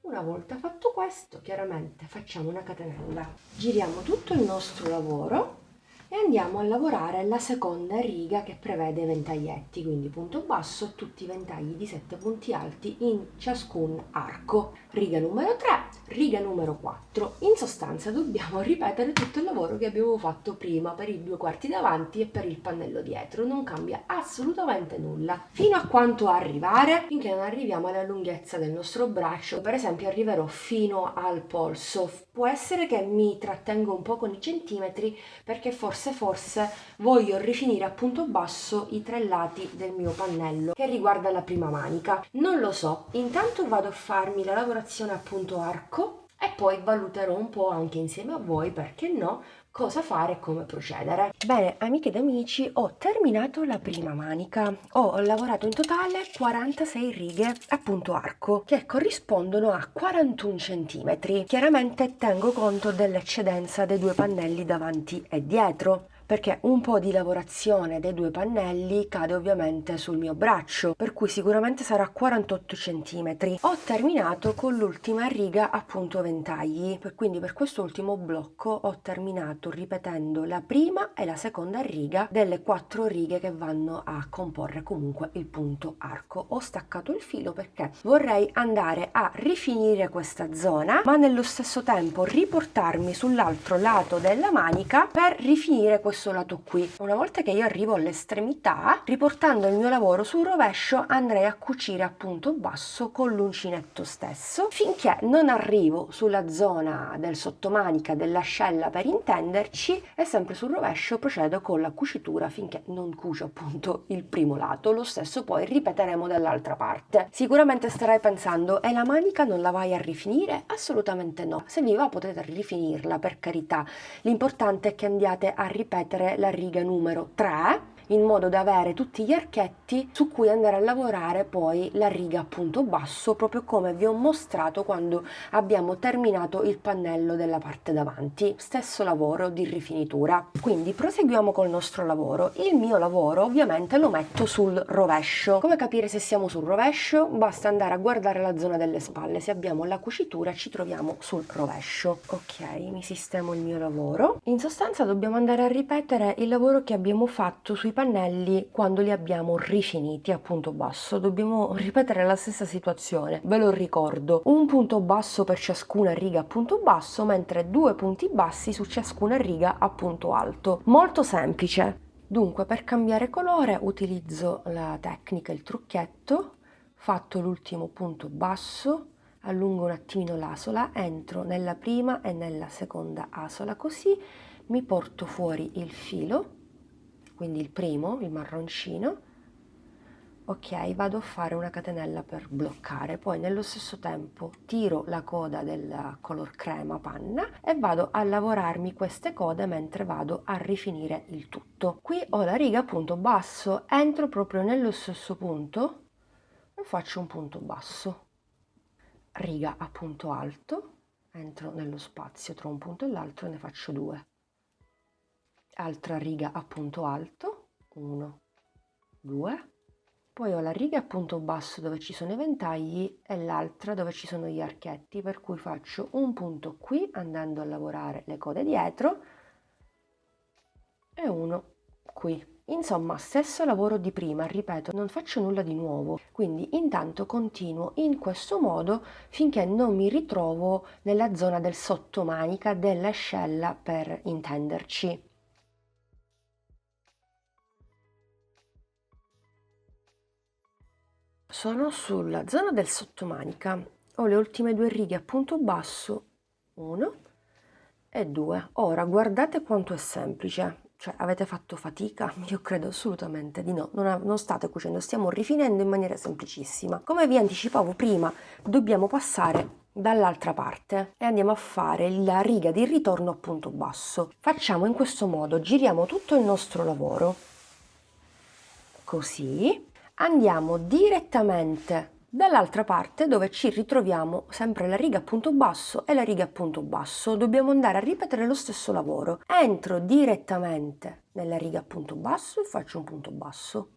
Una volta fatto questo, chiaramente facciamo una catenella. Giriamo tutto il nostro lavoro e andiamo a lavorare la seconda riga che prevede ventaglietti, quindi punto basso, tutti i ventagli di 7 punti alti in ciascun arco. Riga numero 3, riga numero 4. In sostanza dobbiamo ripetere tutto il lavoro che abbiamo fatto prima per i 2 quarti davanti e per il pannello dietro, non cambia assolutamente nulla. Fino a quanto arrivare? Finché non arriviamo alla lunghezza del nostro braccio, per esempio arriverò fino al polso. Può essere che mi trattengo un po' con i centimetri perché forse voglio rifinire a punto basso i 3 lati del mio pannello che riguarda la prima manica. Non lo so, intanto vado a farmi la lavorazione a punto arco e poi valuterò un po' anche insieme a voi, perché no, cosa fare e come procedere. Bene, amiche ed amici, ho terminato la prima manica. Ho lavorato in totale 46 righe a punto arco che corrispondono a 41 cm. Chiaramente tengo conto dell'eccedenza dei 2 pannelli davanti e dietro, perché un po' di lavorazione dei 2 pannelli cade ovviamente sul mio braccio, per cui sicuramente sarà 48 cm. Ho terminato con l'ultima riga a punto ventagli, quindi per questo ultimo blocco ho terminato ripetendo la prima e la seconda riga delle 4 righe che vanno a comporre comunque il punto arco. Ho staccato il filo perché vorrei andare a rifinire questa zona, ma nello stesso tempo riportarmi sull'altro lato della manica per rifinire questo lato qui. Una volta che io arrivo all'estremità, riportando il mio lavoro sul rovescio, andrei a cucire a punto basso con l'uncinetto stesso finché non arrivo sulla zona del sottomanica, dell'ascella per intenderci, e sempre sul rovescio procedo con la cucitura finché non cucio appunto il primo lato. Lo stesso poi ripeteremo dall'altra parte. Sicuramente starai pensando: e la manica non la vai a rifinire? Assolutamente no. Se vi va potete rifinirla, per carità. L'importante è che andiate a ripetere la riga numero 3 in modo da avere tutti gli archetti su cui andare a lavorare poi la riga a punto basso, proprio come vi ho mostrato quando abbiamo terminato il pannello della parte davanti. Stesso lavoro di rifinitura. Quindi proseguiamo col nostro lavoro. Il mio lavoro ovviamente lo metto sul rovescio. Come capire se siamo sul rovescio? Basta andare a guardare la zona delle spalle. Se abbiamo la cucitura ci troviamo sul rovescio. Ok, mi sistemo il mio lavoro. In sostanza dobbiamo andare a ripetere il lavoro che abbiamo fatto sui pannelli pannelli quando li abbiamo rifiniti a punto basso. Dobbiamo ripetere la stessa situazione, ve lo ricordo, un punto basso per ciascuna riga a punto basso, mentre 2 punti bassi su ciascuna riga a punto alto. Molto semplice. Dunque, per cambiare colore utilizzo la tecnica, il trucchetto. Fatto l'ultimo punto basso, allungo un attimino l'asola, entro nella prima e nella seconda asola, così mi porto fuori il filo, quindi il primo, il marroncino. Ok, vado a fare una catenella per bloccare, poi nello stesso tempo tiro la coda del color crema panna e vado a lavorarmi queste code mentre vado a rifinire il tutto. Qui ho la riga a punto basso, entro proprio nello stesso punto e faccio un punto basso, riga a punto alto, entro nello spazio tra un punto e l'altro e ne faccio 2, altra riga a punto alto, 1, 2, poi ho la riga a punto basso dove ci sono i ventagli e l'altra dove ci sono gli archetti, per cui faccio un punto qui andando a lavorare le code dietro e uno qui. Insomma, stesso lavoro di prima, ripeto, non faccio nulla di nuovo, quindi intanto continuo in questo modo finché non mi ritrovo nella zona del sottomanica, dell'ascella per intenderci. Sono sulla zona del sottomanica, ho le ultime 2 righe a punto basso, 1 e 2. Ora guardate quanto è semplice. Cioè, avete fatto fatica? Io credo assolutamente di no, non state cucendo, stiamo rifinendo in maniera semplicissima. Come vi anticipavo prima, dobbiamo passare dall'altra parte e andiamo a fare la riga di ritorno a punto basso. Facciamo in questo modo, giriamo tutto il nostro lavoro, così, andiamo direttamente dall'altra parte dove ci ritroviamo sempre la riga a punto basso e la riga a punto basso. Dobbiamo andare a ripetere lo stesso lavoro. Entro direttamente nella riga a punto basso e faccio un punto basso,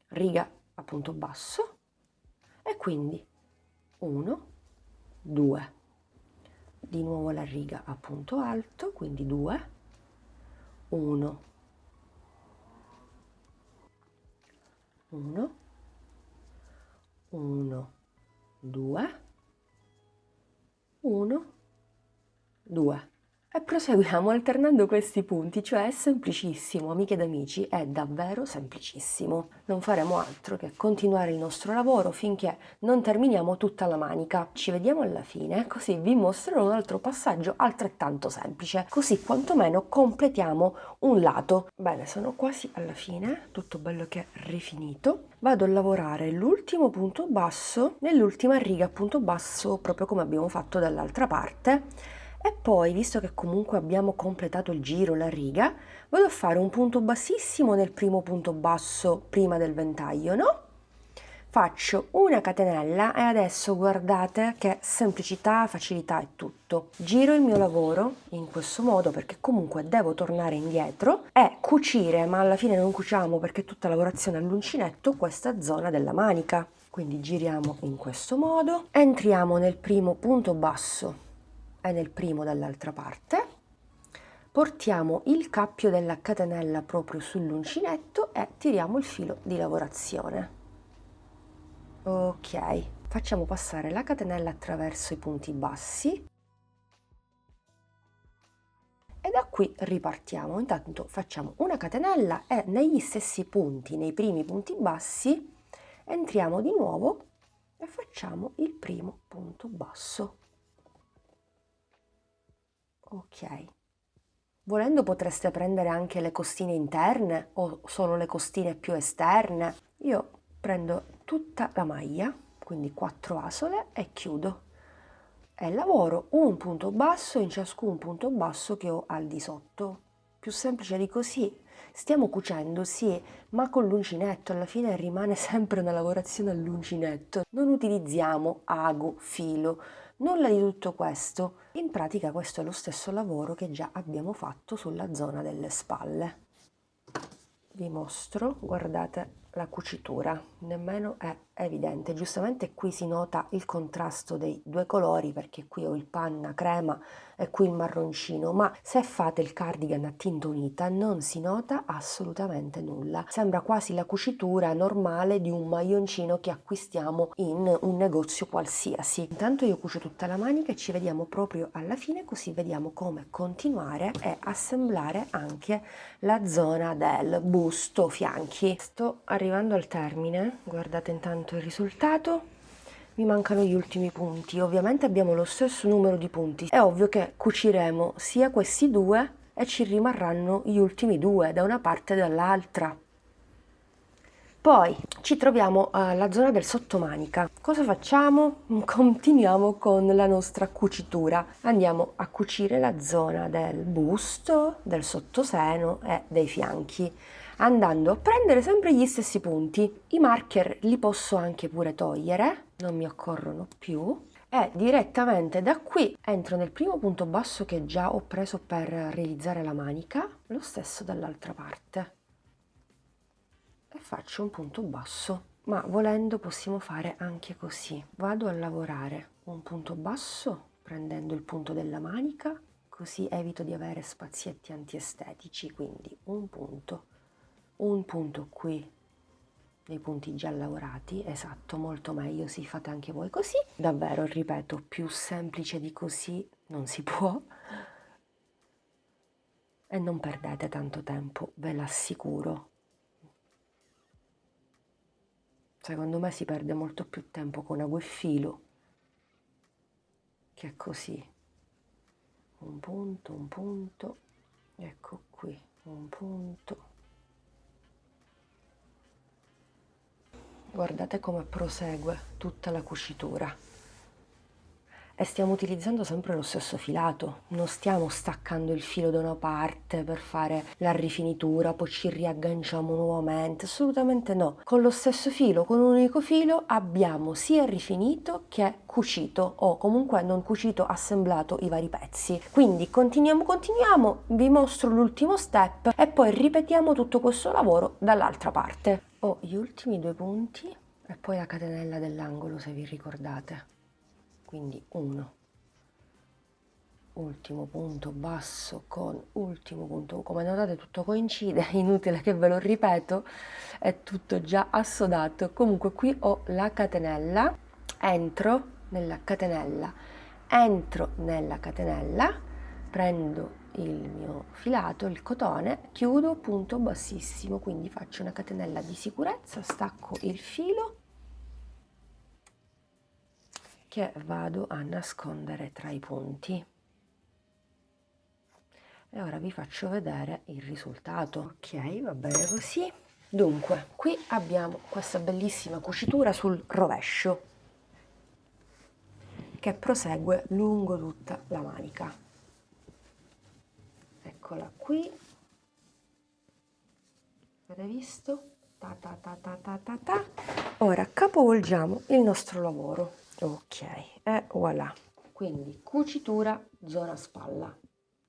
riga a punto basso e quindi 1, 2, di nuovo la riga a punto alto, quindi 2, 1, 1, 1, 2, 1, 2 e proseguiamo alternando questi punti, cioè è semplicissimo, amiche ed amici, è davvero semplicissimo. Non faremo altro che continuare il nostro lavoro finché non terminiamo tutta la manica. Ci vediamo alla fine, così vi mostrerò un altro passaggio altrettanto semplice, così quantomeno completiamo un lato. Bene, sono quasi alla fine, tutto bello che rifinito. Vado a lavorare l'ultimo punto basso nell'ultima riga a punto basso, proprio come abbiamo fatto dall'altra parte. E poi, visto che comunque abbiamo completato il giro, la riga, vado a fare un punto bassissimo nel primo punto basso prima del ventaglio, no? Faccio una catenella e adesso guardate che semplicità, facilità e tutto. Giro il mio lavoro in questo modo perché comunque devo tornare indietro e cucire, ma alla fine non cuciamo perché è tutta lavorazione all'uncinetto, questa zona della manica. Quindi giriamo in questo modo, entriamo nel primo punto basso e nel primo dall'altra parte, portiamo il cappio della catenella proprio sull'uncinetto e tiriamo il filo di lavorazione. Ok, facciamo passare la catenella attraverso i punti bassi e da qui ripartiamo. Intanto facciamo una catenella e negli stessi punti, nei primi punti bassi, entriamo di nuovo e facciamo il primo punto basso. Ok, volendo potreste prendere anche le costine interne o solo le costine più esterne. Io prendo tutta la maglia, quindi 4 asole e chiudo e lavoro un punto basso in ciascun punto basso che ho al di sotto. Più semplice di così. Stiamo cucendo, sì, ma con l'uncinetto alla fine rimane sempre una lavorazione all'uncinetto. Non utilizziamo ago, filo, nulla di tutto questo. In pratica questo è lo stesso lavoro che già abbiamo fatto sulla zona delle spalle. Vi mostro, guardate la cucitura, nemmeno è evidente. Giustamente qui si nota il contrasto dei due colori, perché qui ho il panna crema e qui il marroncino, ma se fate il cardigan a tinta unita non si nota assolutamente nulla. Sembra quasi la cucitura normale di un maglioncino che acquistiamo in un negozio qualsiasi. Intanto io cucio tutta la manica e ci vediamo proprio alla fine, così vediamo come continuare e assemblare anche la zona del busto, fianchi. Sto arrivando al termine, guardate intanto il risultato. Mi mancano gli ultimi punti. Ovviamente abbiamo lo stesso numero di punti, è ovvio che cuciremo sia questi due e ci rimarranno gli ultimi due da una parte e dall'altra. Poi ci troviamo alla zona del sottomanica. Cosa facciamo? Continuiamo con la nostra cucitura. Andiamo a cucire la zona del busto, del sottoseno e dei fianchi, andando a prendere sempre gli stessi punti. I marker li posso anche pure togliere, non mi occorrono più, e direttamente da qui entro nel primo punto basso che già ho preso per realizzare la manica, lo stesso dall'altra parte, e faccio un punto basso. Ma volendo possiamo fare anche così. Vado a lavorare un punto basso prendendo il punto della manica, così evito di avere spazietti antiestetici, quindi un punto qui, dei punti già lavorati, esatto, molto meglio, sì, fate anche voi così. Davvero, ripeto, più semplice di così non si può. E non perdete tanto tempo, ve l'assicuro. Secondo me si perde molto più tempo con ago e filo che così. Un punto, ecco qui, un punto. Guardate come prosegue tutta la cucitura. E stiamo utilizzando sempre lo stesso filato, non stiamo staccando il filo da una parte per fare la rifinitura, poi ci riagganciamo nuovamente, assolutamente no. Con lo stesso filo, con un unico filo, abbiamo sia rifinito che cucito, o comunque non cucito, assemblato i vari pezzi. Quindi continuiamo, vi mostro l'ultimo step e poi ripetiamo tutto questo lavoro dall'altra parte. Ho gli ultimi due punti e poi la catenella dell'angolo, se vi ricordate. Quindi uno, ultimo punto basso con ultimo punto, come notate tutto coincide, inutile che ve lo ripeto, è tutto già assodato. Comunque qui ho la catenella, entro nella catenella, prendo il mio filato, il cotone, chiudo punto bassissimo, quindi faccio una catenella di sicurezza, stacco il filo che vado a nascondere tra i punti. E ora vi faccio vedere il risultato. Ok, va bene così. Dunque, qui abbiamo questa bellissima cucitura sul rovescio che prosegue lungo tutta la manica. Eccola qui. Avete visto? Ta ta ta ta ta ta ta. Ora capovolgiamo il nostro lavoro. Ok, e voilà. Quindi cucitura zona spalla.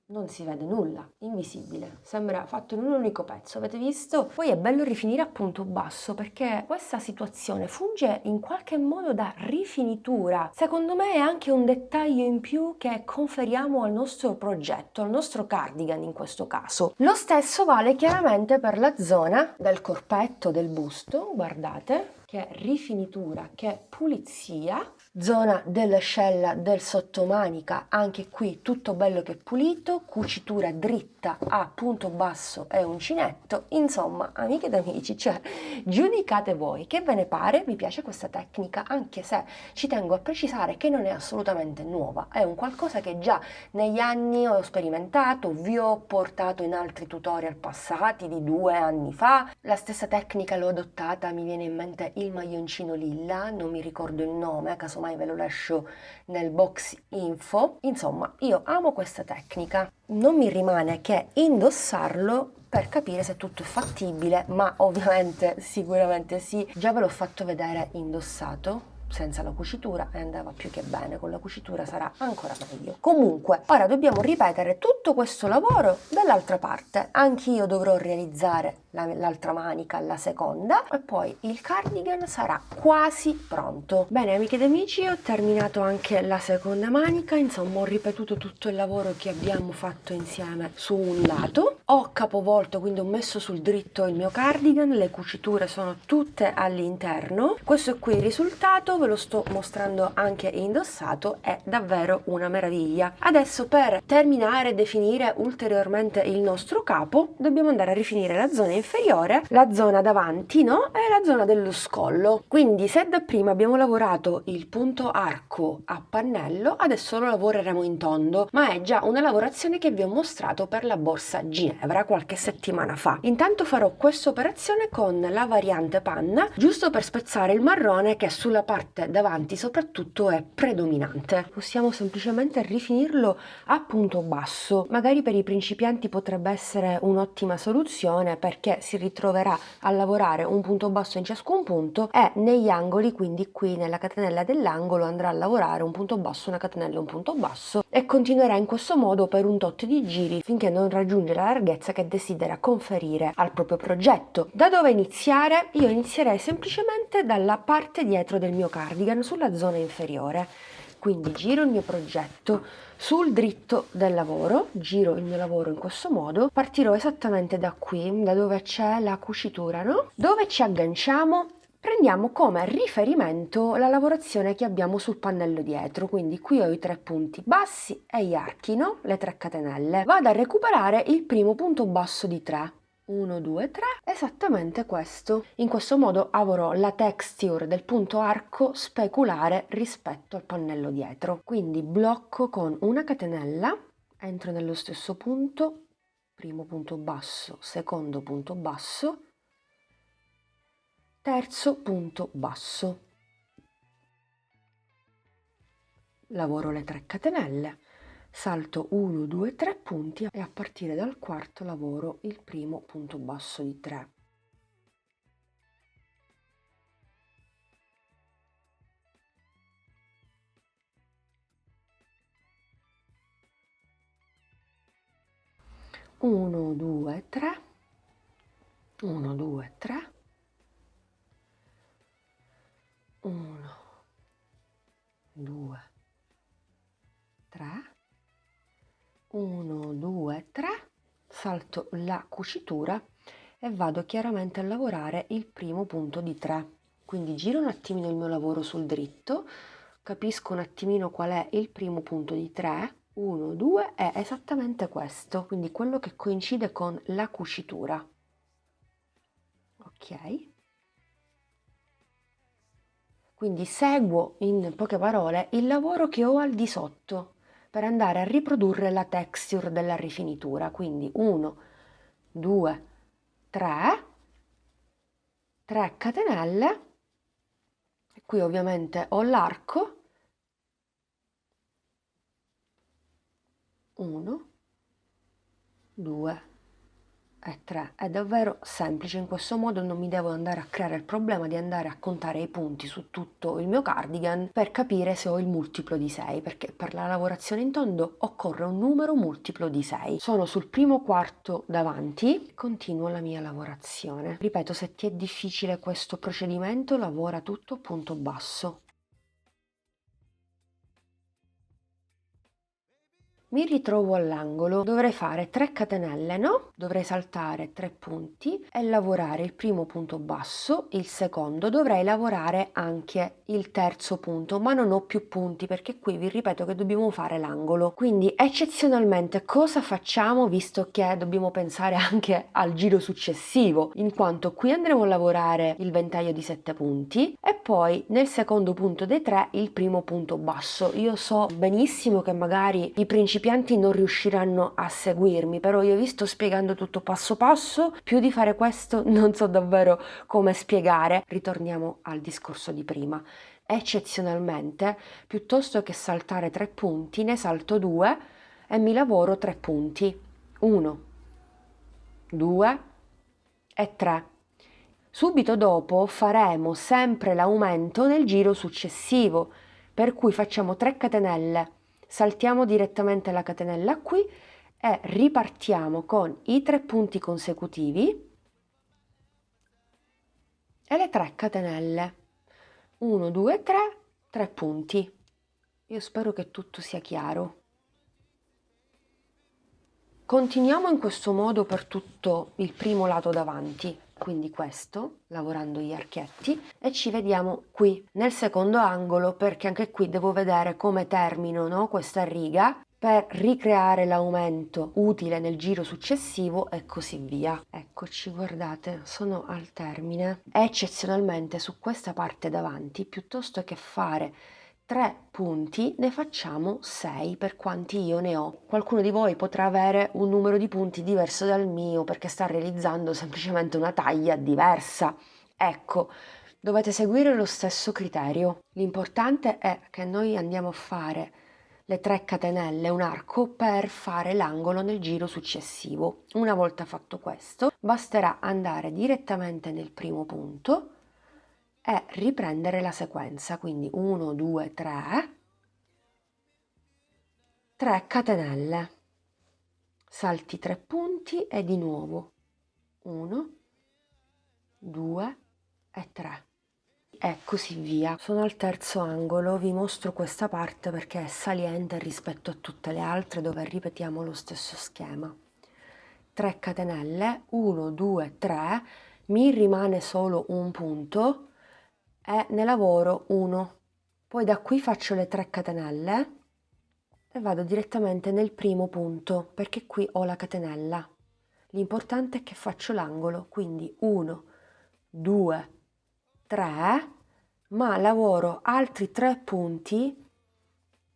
Non si vede nulla, invisibile, sembra fatto in un unico pezzo, avete visto? Poi è bello rifinire a punto basso perché questa situazione funge in qualche modo da rifinitura. Secondo me è anche un dettaglio in più che conferiamo al nostro progetto, al nostro cardigan in questo caso. Lo stesso vale chiaramente per la zona del corpetto, del busto, guardate, che rifinitura, che pulizia. Zona dell'ascella del sottomanica, anche qui tutto bello che pulito, cucitura dritta a punto basso e uncinetto. Insomma, amiche ed amici, cioè giudicate voi, che ve ne pare? Vi piace questa tecnica? Anche se ci tengo a precisare che non è assolutamente nuova, è un qualcosa che già negli anni ho sperimentato, vi ho portato in altri tutorial passati di 2 anni fa. La stessa tecnica l'ho adottata, mi viene in mente il maglioncino lilla, non mi ricordo il nome, casomai ve lo lascio nel box info. Insomma, io amo questa tecnica, non mi rimane che indossarlo per capire se tutto è fattibile, ma ovviamente sicuramente sì, già ve l'ho fatto vedere indossato, senza la cucitura e andava più che bene, con la cucitura sarà ancora meglio. Comunque, ora dobbiamo ripetere tutto questo lavoro dall'altra parte. Anch'io dovrò realizzare l'altra manica, la seconda, e poi il cardigan sarà quasi pronto. Bene amiche ed amici, ho terminato anche la seconda manica, insomma ho ripetuto tutto il lavoro che abbiamo fatto insieme su un lato, ho capovolto, quindi ho messo sul dritto il mio cardigan, le cuciture sono tutte all'interno. Questo è qui il risultato, ve lo sto mostrando anche indossato, è davvero una meraviglia. Adesso per terminare e definire ulteriormente il nostro capo dobbiamo andare a rifinire la zona inferiore, la zona davanti, no? E la zona dello scollo. Quindi se dapprima abbiamo lavorato il punto arco a pannello, adesso lo lavoreremo in tondo, ma è già una lavorazione che vi ho mostrato per la borsa Ginevra qualche settimana fa. Intanto farò questa operazione con la variante panna, giusto per spezzare il marrone che sulla parte davanti soprattutto è predominante. Possiamo semplicemente rifinirlo a punto basso. Magari per i principianti potrebbe essere un'ottima soluzione, perché si ritroverà a lavorare un punto basso in ciascun punto e negli angoli, quindi qui nella catenella dell'angolo andrà a lavorare un punto basso, una catenella e un punto basso, e continuerà in questo modo per un tot di giri finché non raggiunge la larghezza che desidera conferire al proprio progetto. Da dove iniziare? Io inizierei semplicemente dalla parte dietro del mio cardigan, sulla zona inferiore. Quindi giro il mio progetto sul dritto del lavoro, giro il mio lavoro in questo modo, partirò esattamente da qui, da dove c'è la cucitura, no? Dove ci agganciamo? Prendiamo come riferimento la lavorazione che abbiamo sul pannello dietro, quindi qui ho i 3 punti bassi e gli archi, no? Le 3 catenelle. Vado a recuperare il primo punto basso di 3. 1, 2, 3, esattamente questo. In questo modo avrò la texture del punto arco speculare rispetto al pannello dietro. Quindi blocco con una catenella, entro nello stesso punto, primo punto basso, secondo punto basso, terzo punto basso. Lavoro le 3 catenelle. Salto 1, 2, 3 punti e a partire dal quarto lavoro il primo punto basso di 3. Uno, due, tre, 1, 2, 3, 1, 2, 3, 1, 2, 3, salto la cucitura e vado chiaramente a lavorare il primo punto di 3. Quindi giro un attimino il mio lavoro sul dritto, capisco un attimino qual è il primo punto di 3, 1, 2, è esattamente questo, quindi quello che coincide con la cucitura. Ok? Quindi seguo, in poche parole, il lavoro che ho al di sotto per andare a riprodurre la texture della rifinitura. Quindi 1, 2, 3, 3 catenelle, e qui ovviamente ho l'arco, 1, 2 e 3. È davvero semplice, in questo modo non mi devo andare a creare il problema di andare a contare i punti su tutto il mio cardigan per capire se ho il multiplo di 6, perché per la lavorazione in tondo occorre un numero multiplo di 6. Sono sul primo quarto davanti, continuo la mia lavorazione. Ripeto, se ti è difficile questo procedimento, lavora tutto punto basso. Mi ritrovo all'angolo, dovrei fare 3 catenelle, no? Dovrei saltare 3 punti e lavorare il primo punto basso, il secondo, dovrei lavorare anche il terzo punto, ma non ho più punti perché qui vi ripeto che dobbiamo fare l'angolo. Quindi eccezionalmente cosa facciamo, visto che dobbiamo pensare anche al giro successivo, in quanto qui andremo a lavorare il ventaglio di 7 punti e poi nel secondo punto dei 3 il primo punto basso. Io so benissimo che magari i principianti non riusciranno a seguirmi, però io vi sto spiegando tutto passo passo, più di fare questo non so davvero come spiegare. Ritorniamo al discorso di prima. Eccezionalmente, piuttosto che saltare 3 punti, ne salto 2 e mi lavoro 3 punti. 1, 2 e 3. Subito dopo faremo sempre l'aumento nel giro successivo, per cui facciamo 3 catenelle, saltiamo direttamente la catenella qui e ripartiamo con i 3 punti consecutivi e le 3 catenelle. 1, 2, 3, 3 punti. Io spero che tutto sia chiaro. Continuiamo in questo modo per tutto il primo lato davanti, quindi questo, lavorando gli archetti, e ci vediamo qui nel secondo angolo, perché anche qui devo vedere come termino, no, questa riga per ricreare l'aumento utile nel giro successivo e così via. Eccoci, guardate, sono al termine e eccezionalmente su questa parte davanti, piuttosto che fare 3 punti, ne facciamo 6 per quanti io ne ho. Qualcuno di voi potrà avere un numero di punti diverso dal mio perché sta realizzando semplicemente una taglia diversa. Ecco, dovete seguire lo stesso criterio. L'importante è che noi andiamo a fare le 3 catenelle, un arco, per fare l'angolo nel giro successivo. Una volta fatto questo, basterà andare direttamente nel primo punto e riprendere la sequenza, quindi 1, 2, 3, 3 catenelle, salti 3 punti e di nuovo 1, 2 e 3 e così via. Sono al terzo angolo, vi mostro questa parte perché è saliente rispetto a tutte le altre dove ripetiamo lo stesso schema. 3 catenelle, 1, 2, 3, mi rimane solo un punto e ne lavoro 1. Poi da qui faccio le 3 catenelle e vado direttamente nel primo punto perché qui ho la catenella. L'importante è che faccio l'angolo, quindi 1, 2, 3, ma lavoro altri 3 punti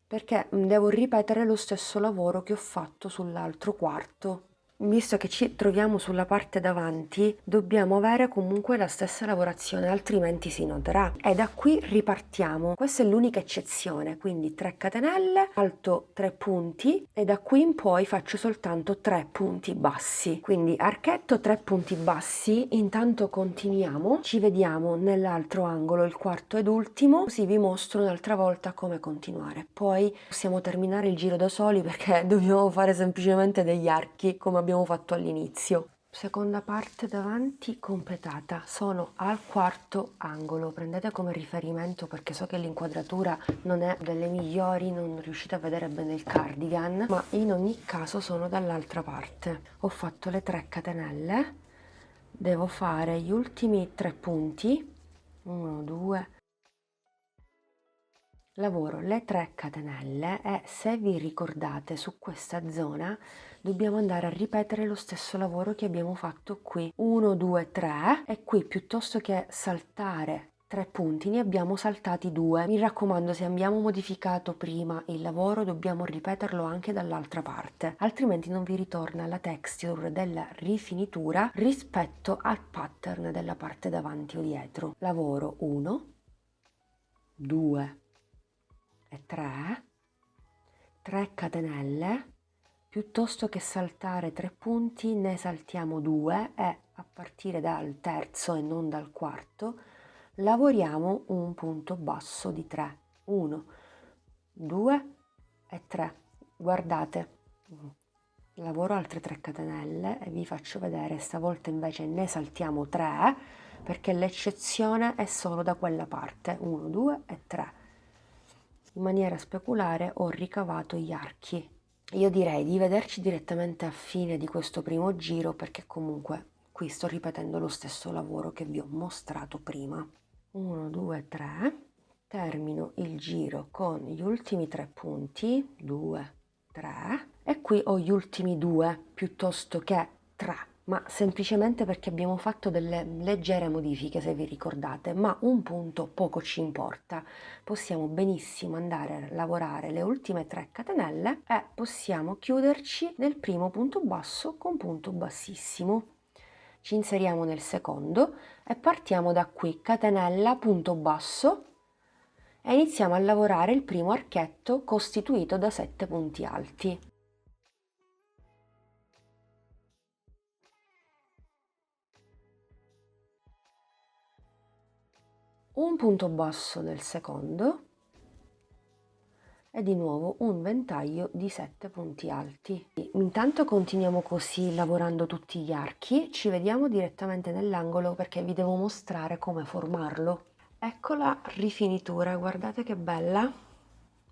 perché devo ripetere lo stesso lavoro che ho fatto sull'altro quarto. Visto che ci troviamo sulla parte davanti, dobbiamo avere comunque la stessa lavorazione, altrimenti si noterà. E da qui ripartiamo. Questa è l'unica eccezione, quindi 3 catenelle, salto 3 punti e da qui in poi faccio soltanto 3 punti bassi. Quindi archetto, 3 punti bassi, intanto continuiamo, ci vediamo nell'altro angolo, il quarto ed ultimo, così vi mostro un'altra volta come continuare. Poi possiamo terminare il giro da soli perché dobbiamo fare semplicemente degli archi come abbiamo fatto all'inizio. Seconda parte davanti completata, sono al quarto angolo, prendete come riferimento perché so che l'inquadratura non è delle migliori, non riuscite a vedere bene il cardigan, ma in ogni caso sono dall'altra parte. Ho fatto le 3 catenelle, devo fare gli ultimi 3 punti, 1, 2, lavoro le 3 catenelle e se vi ricordate su questa zona dobbiamo andare a ripetere lo stesso lavoro che abbiamo fatto qui, 1, 2, 3 e qui piuttosto che saltare 3 punti ne abbiamo saltati 2. Mi raccomando, se abbiamo modificato prima il lavoro dobbiamo ripeterlo anche dall'altra parte, altrimenti non vi ritorna la texture della rifinitura rispetto al pattern della parte davanti o dietro. Lavoro 1, 2 e 3, 3 catenelle, piuttosto che saltare 3 punti ne saltiamo 2 e a partire dal terzo e non dal quarto lavoriamo un punto basso di 3, 1, 2 e 3. Guardate, lavoro altre 3 catenelle e vi faccio vedere, stavolta invece ne saltiamo 3 perché l'eccezione è solo da quella parte, 1, 2 e 3. In maniera speculare ho ricavato gli archi. Io direi di vederci direttamente a fine di questo primo giro perché comunque qui sto ripetendo lo stesso lavoro che vi ho mostrato prima. 1, 2, 3, termino il giro con gli ultimi 3 punti, 2, 3 e qui ho gli ultimi 2 piuttosto che 3. Ma semplicemente perché abbiamo fatto delle leggere modifiche, se vi ricordate, ma un punto poco ci importa. Possiamo benissimo andare a lavorare le ultime 3 catenelle e possiamo chiuderci nel primo punto basso con punto bassissimo. Ci inseriamo nel secondo e partiamo da qui, catenella, punto basso e iniziamo a lavorare il primo archetto costituito da 7 punti alti. un punto basso nel secondo e di nuovo un ventaglio di 7 punti alti. Intanto continuiamo così lavorando tutti gli archi, ci vediamo direttamente nell'angolo perché vi devo mostrare come formarlo. Ecco la rifinitura, guardate che bella,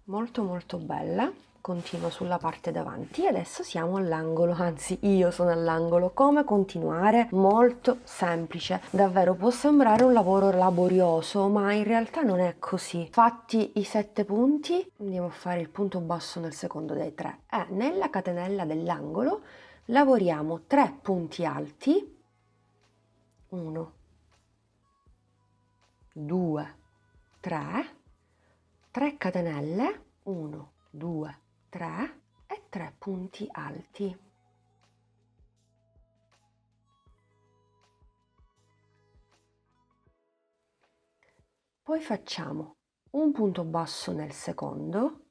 molto molto bella. Continuo sulla parte davanti e adesso siamo all'angolo, anzi io sono all'angolo. Come continuare? Molto semplice, davvero può sembrare un lavoro laborioso ma in realtà non è così. Fatti i 7 punti andiamo a fare il punto basso nel secondo dei 3 e nella catenella dell'angolo lavoriamo 3 punti alti, 1, 2, 3, 3 catenelle, 1, 2, 3 e 3 punti alti. Poi facciamo un punto basso nel secondo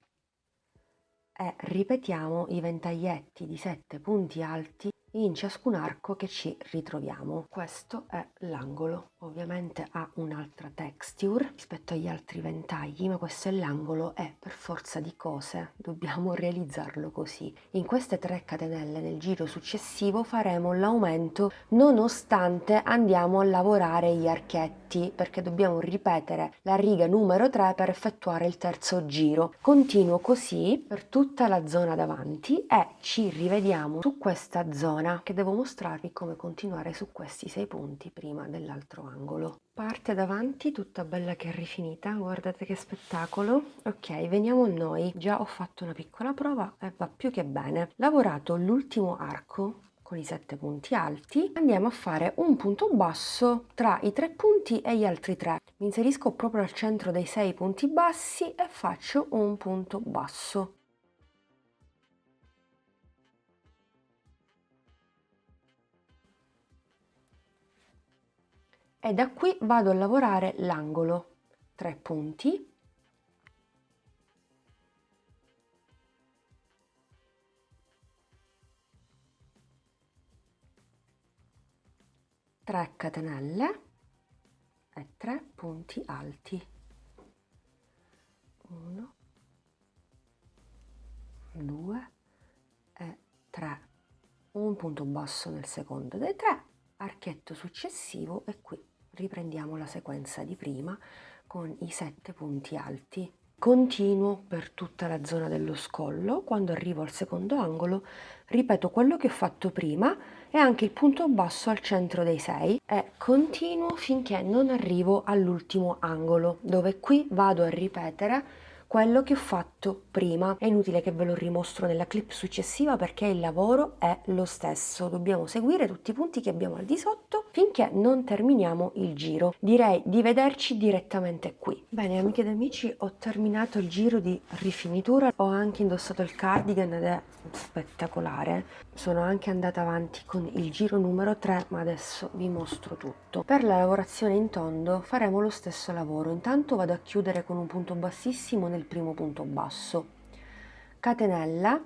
e ripetiamo i ventaglietti di 7 punti alti in ciascun arco che ci ritroviamo. Questo è l'angolo, ovviamente ha un'altra texture rispetto agli altri ventagli, ma questo è l'angolo e per forza di cose dobbiamo realizzarlo così. In queste 3 catenelle nel giro successivo faremo l'aumento nonostante andiamo a lavorare gli archetti, perché dobbiamo ripetere la riga numero 3 per effettuare il terzo giro. Continuo così per tutta la zona davanti e ci rivediamo su questa zona che devo mostrarvi come continuare su questi 6 punti prima dell'altro angolo. Parte davanti tutta bella che è rifinita, guardate che spettacolo. Ok, veniamo a noi. Già ho fatto una piccola prova e va più che bene. Lavorato l'ultimo arco con i 7 punti alti, andiamo a fare un punto basso tra i 3 punti e gli altri 3. Mi inserisco proprio al centro dei 6 punti bassi e faccio un punto basso. E da qui vado a lavorare l'angolo. 3 punti, tre catenelle e 3 punti alti. 1, 2 e 3. Un punto basso nel secondo dei 3, archetto successivo e qui riprendiamo la sequenza di prima con i 7 punti alti. Continuo per tutta la zona dello scollo, quando arrivo al secondo angolo ripeto quello che ho fatto prima e anche il punto basso al centro dei 6 e continuo finché non arrivo all'ultimo angolo, dove qui vado a ripetere quello che ho fatto prima. È inutile che ve lo rimostro nella clip successiva perché il lavoro è lo stesso, dobbiamo seguire tutti i punti che abbiamo al di sotto finché non terminiamo il giro. Direi di vederci direttamente qui. Bene amiche ed amici, ho terminato il giro di rifinitura, ho anche indossato il cardigan ed è spettacolare. Sono anche andata avanti con il giro numero 3, ma adesso vi mostro tutto. Per la lavorazione in tondo faremo lo stesso lavoro. Intanto vado a chiudere con un punto bassissimo nel primo punto basso, catenella,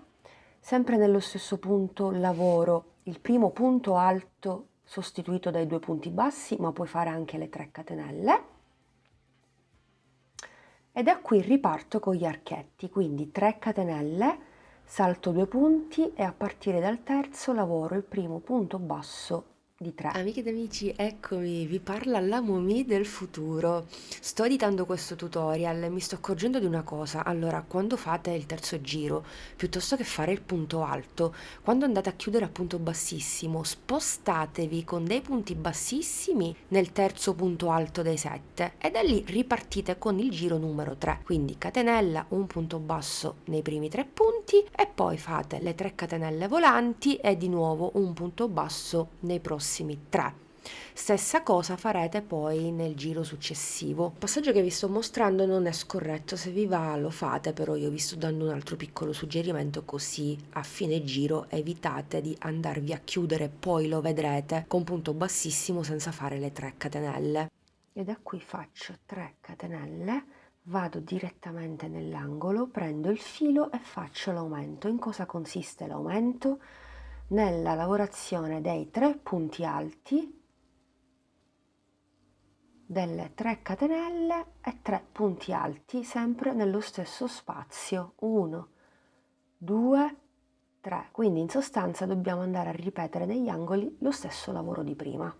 sempre nello stesso punto lavoro il primo punto alto sostituito dai 2 punti bassi, ma puoi fare anche le 3 catenelle e da qui riparto con gli archetti, quindi 3 catenelle, salto 2 punti e a partire dal terzo lavoro il primo punto basso di 3. Amiche ed amici, eccomi, vi parla la Momi del futuro. Sto editando questo tutorial e mi sto accorgendo di una cosa. Allora, quando fate il terzo giro, piuttosto che fare il punto alto, quando andate a chiudere a punto bassissimo, spostatevi con dei punti bassissimi nel terzo punto alto dei 7 e da lì ripartite con il giro numero 3. Quindi catenella, un punto basso nei primi 3 punti e poi fate le 3 catenelle volanti e di nuovo un punto basso nei prossimi 3. Stessa cosa farete poi nel giro successivo. Il passaggio che vi sto mostrando non è scorretto, se vi va lo fate, però io vi sto dando un altro piccolo suggerimento, così a fine giro evitate di andarvi a chiudere, poi lo vedrete con punto bassissimo senza fare le 3 catenelle. E da qui faccio 3 catenelle, vado direttamente nell'angolo, prendo il filo e faccio l'aumento. In cosa consiste l'aumento? Nella lavorazione dei 3 punti alti delle 3 catenelle e 3 punti alti sempre nello stesso spazio, 1, 2, 3. Quindi in sostanza dobbiamo andare a ripetere negli angoli lo stesso lavoro di prima,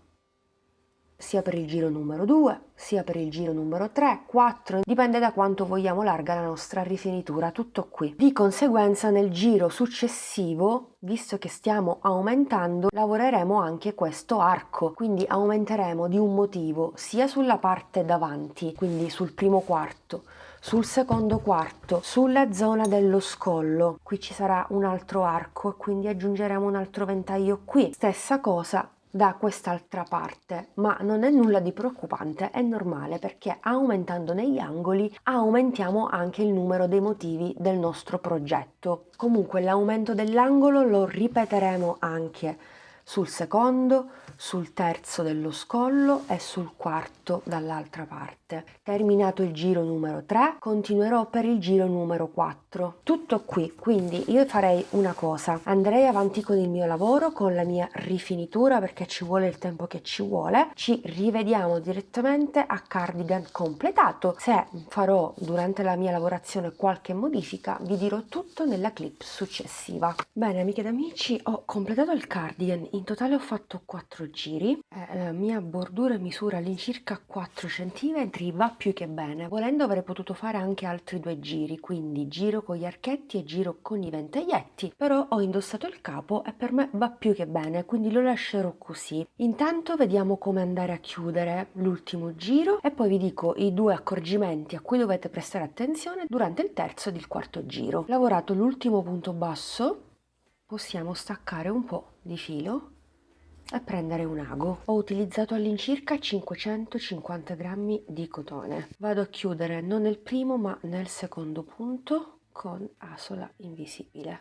sia per il giro numero 2, sia per il giro numero 3, 4, dipende da quanto vogliamo larga la nostra rifinitura, tutto qui. Di conseguenza nel giro successivo, visto che stiamo aumentando, lavoreremo anche questo arco, quindi aumenteremo di un motivo sia sulla parte davanti, quindi sul primo quarto, sul secondo quarto, sulla zona dello scollo, qui ci sarà un altro arco e quindi aggiungeremo un altro ventaglio qui, stessa cosa da quest'altra parte, ma non è nulla di preoccupante, è normale perché aumentando negli angoli aumentiamo anche il numero dei motivi del nostro progetto. Comunque l'aumento dell'angolo lo ripeteremo anche sul secondo, sul terzo dello scollo e sul quarto dall'altra parte. Terminato il giro numero 3, continuerò per il giro numero 4. Tutto qui, quindi io farei una cosa, andrei avanti con il mio lavoro, con la mia rifinitura perché ci vuole il tempo che ci vuole, ci rivediamo direttamente a cardigan completato. Se farò durante la mia lavorazione qualche modifica vi dirò tutto nella clip successiva. Bene amiche ed amici, ho completato il cardigan, in totale ho fatto 4 giri, la mia bordura misura all'incirca 4 cm, va più che bene. Volendo avrei potuto fare anche altri 2 giri, quindi giro con gli archetti e giro con i ventaglietti, però ho indossato il capo e per me va più che bene, quindi lo lascerò così. Intanto vediamo come andare a chiudere l'ultimo giro e poi vi dico i 2 accorgimenti a cui dovete prestare attenzione durante il terzo ed il quarto giro. Lavorato l'ultimo punto basso, possiamo staccare un po' di filo e prendere un ago. Ho utilizzato all'incirca 550 grammi di cotone. Vado a chiudere non nel primo ma nel secondo punto con asola invisibile.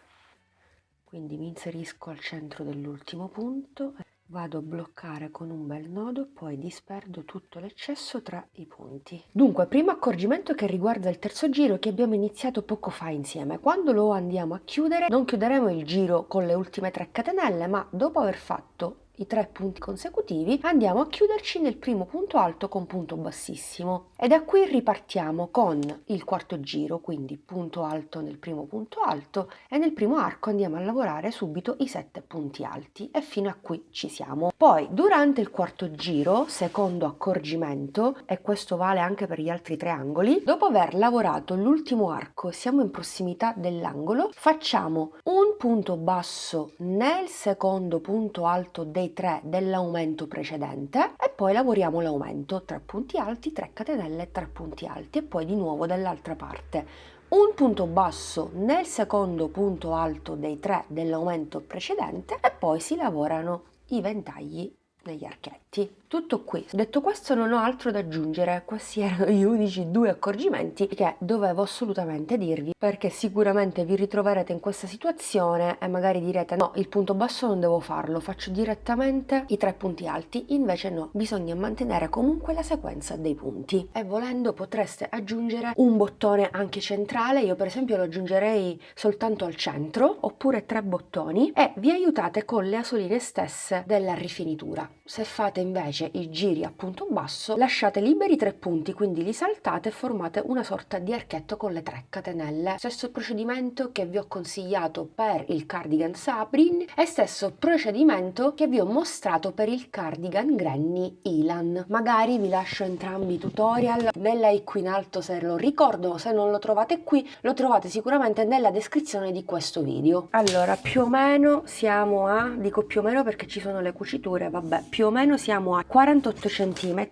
Quindi mi inserisco al centro dell'ultimo punto, vado a bloccare con un bel nodo e poi disperdo tutto l'eccesso tra i punti. Dunque, primo accorgimento che riguarda il terzo giro che abbiamo iniziato poco fa insieme. Quando lo andiamo a chiudere, non chiuderemo il giro con le ultime 3 catenelle, ma dopo aver fatto i 3 punti consecutivi andiamo a chiuderci nel primo punto alto con punto bassissimo e da qui ripartiamo con il quarto giro, quindi punto alto nel primo punto alto e nel primo arco andiamo a lavorare subito i 7 punti alti e fino a qui ci siamo. Poi durante il quarto giro, secondo accorgimento, e questo vale anche per gli altri 3 angoli, dopo aver lavorato l'ultimo arco, siamo in prossimità dell'angolo, facciamo un punto basso nel secondo punto alto dei 3 dell'aumento precedente e poi lavoriamo l'aumento, 3 punti alti, 3 catenelle, 3 punti alti e poi di nuovo dall'altra parte un punto basso nel secondo punto alto dei 3 dell'aumento precedente e poi si lavorano i ventagli negli archetti. Tutto qui. Detto questo non ho altro da aggiungere, questi erano gli unici 2 accorgimenti che dovevo assolutamente dirvi perché sicuramente vi ritroverete in questa situazione e magari direte no, il punto basso non devo farlo, faccio direttamente i 3 punti alti, invece no, bisogna mantenere comunque la sequenza dei punti e volendo potreste aggiungere un bottone anche centrale, io per esempio lo aggiungerei soltanto al centro oppure 3 bottoni e vi aiutate con le asoline stesse della rifinitura. Se fate invece i giri a punto basso lasciate liberi 3 punti, quindi li saltate e formate una sorta di archetto con le 3 catenelle. Stesso procedimento che vi ho consigliato per il cardigan Sabrin e stesso procedimento che vi ho mostrato per il cardigan Granny Ilan. Magari vi lascio entrambi i tutorial nella icona in alto se lo ricordo, se non lo trovate qui lo trovate sicuramente nella descrizione di questo video. Allora più o meno siamo a, dico più o meno perché ci sono le cuciture, vabbè, più o meno siamo a 48 cm,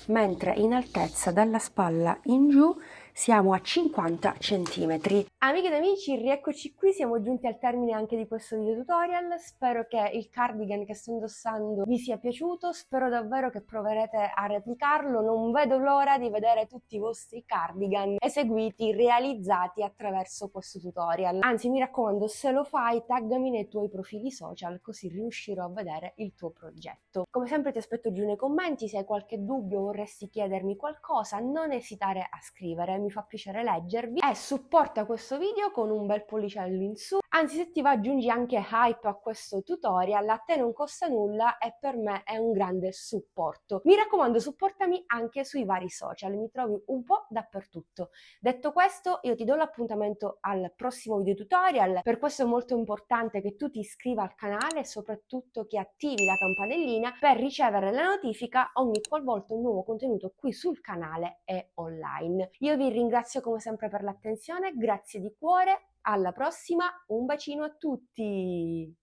mentre in altezza dalla spalla in giù siamo a 50 cm. Amiche ed amici, rieccoci qui, siamo giunti al termine anche di questo video tutorial. Spero che il cardigan che sto indossando vi sia piaciuto, spero davvero che proverete a replicarlo, non vedo l'ora di vedere tutti i vostri cardigan eseguiti, realizzati attraverso questo tutorial. Anzi, mi raccomando, se lo fai taggami nei tuoi profili social così riuscirò a vedere il tuo progetto. Come sempre ti aspetto giù nei commenti, se hai qualche dubbio o vorresti chiedermi qualcosa non esitare a scrivere, mi fa piacere leggervi e supporta questo questo video con un bel pollicello in su, anzi se ti va aggiungi anche hype a questo tutorial, a te non costa nulla e per me è un grande supporto. Mi raccomando, supportami anche sui vari social, mi trovi un po' dappertutto. Detto questo, io ti do l'appuntamento al prossimo video tutorial, per questo è molto importante che tu ti iscriva al canale e soprattutto che attivi la campanellina per ricevere la notifica ogni qualvolta un nuovo contenuto qui sul canale è online. Io vi ringrazio come sempre per l'attenzione, grazie di cuore, alla prossima, un bacino a tutti!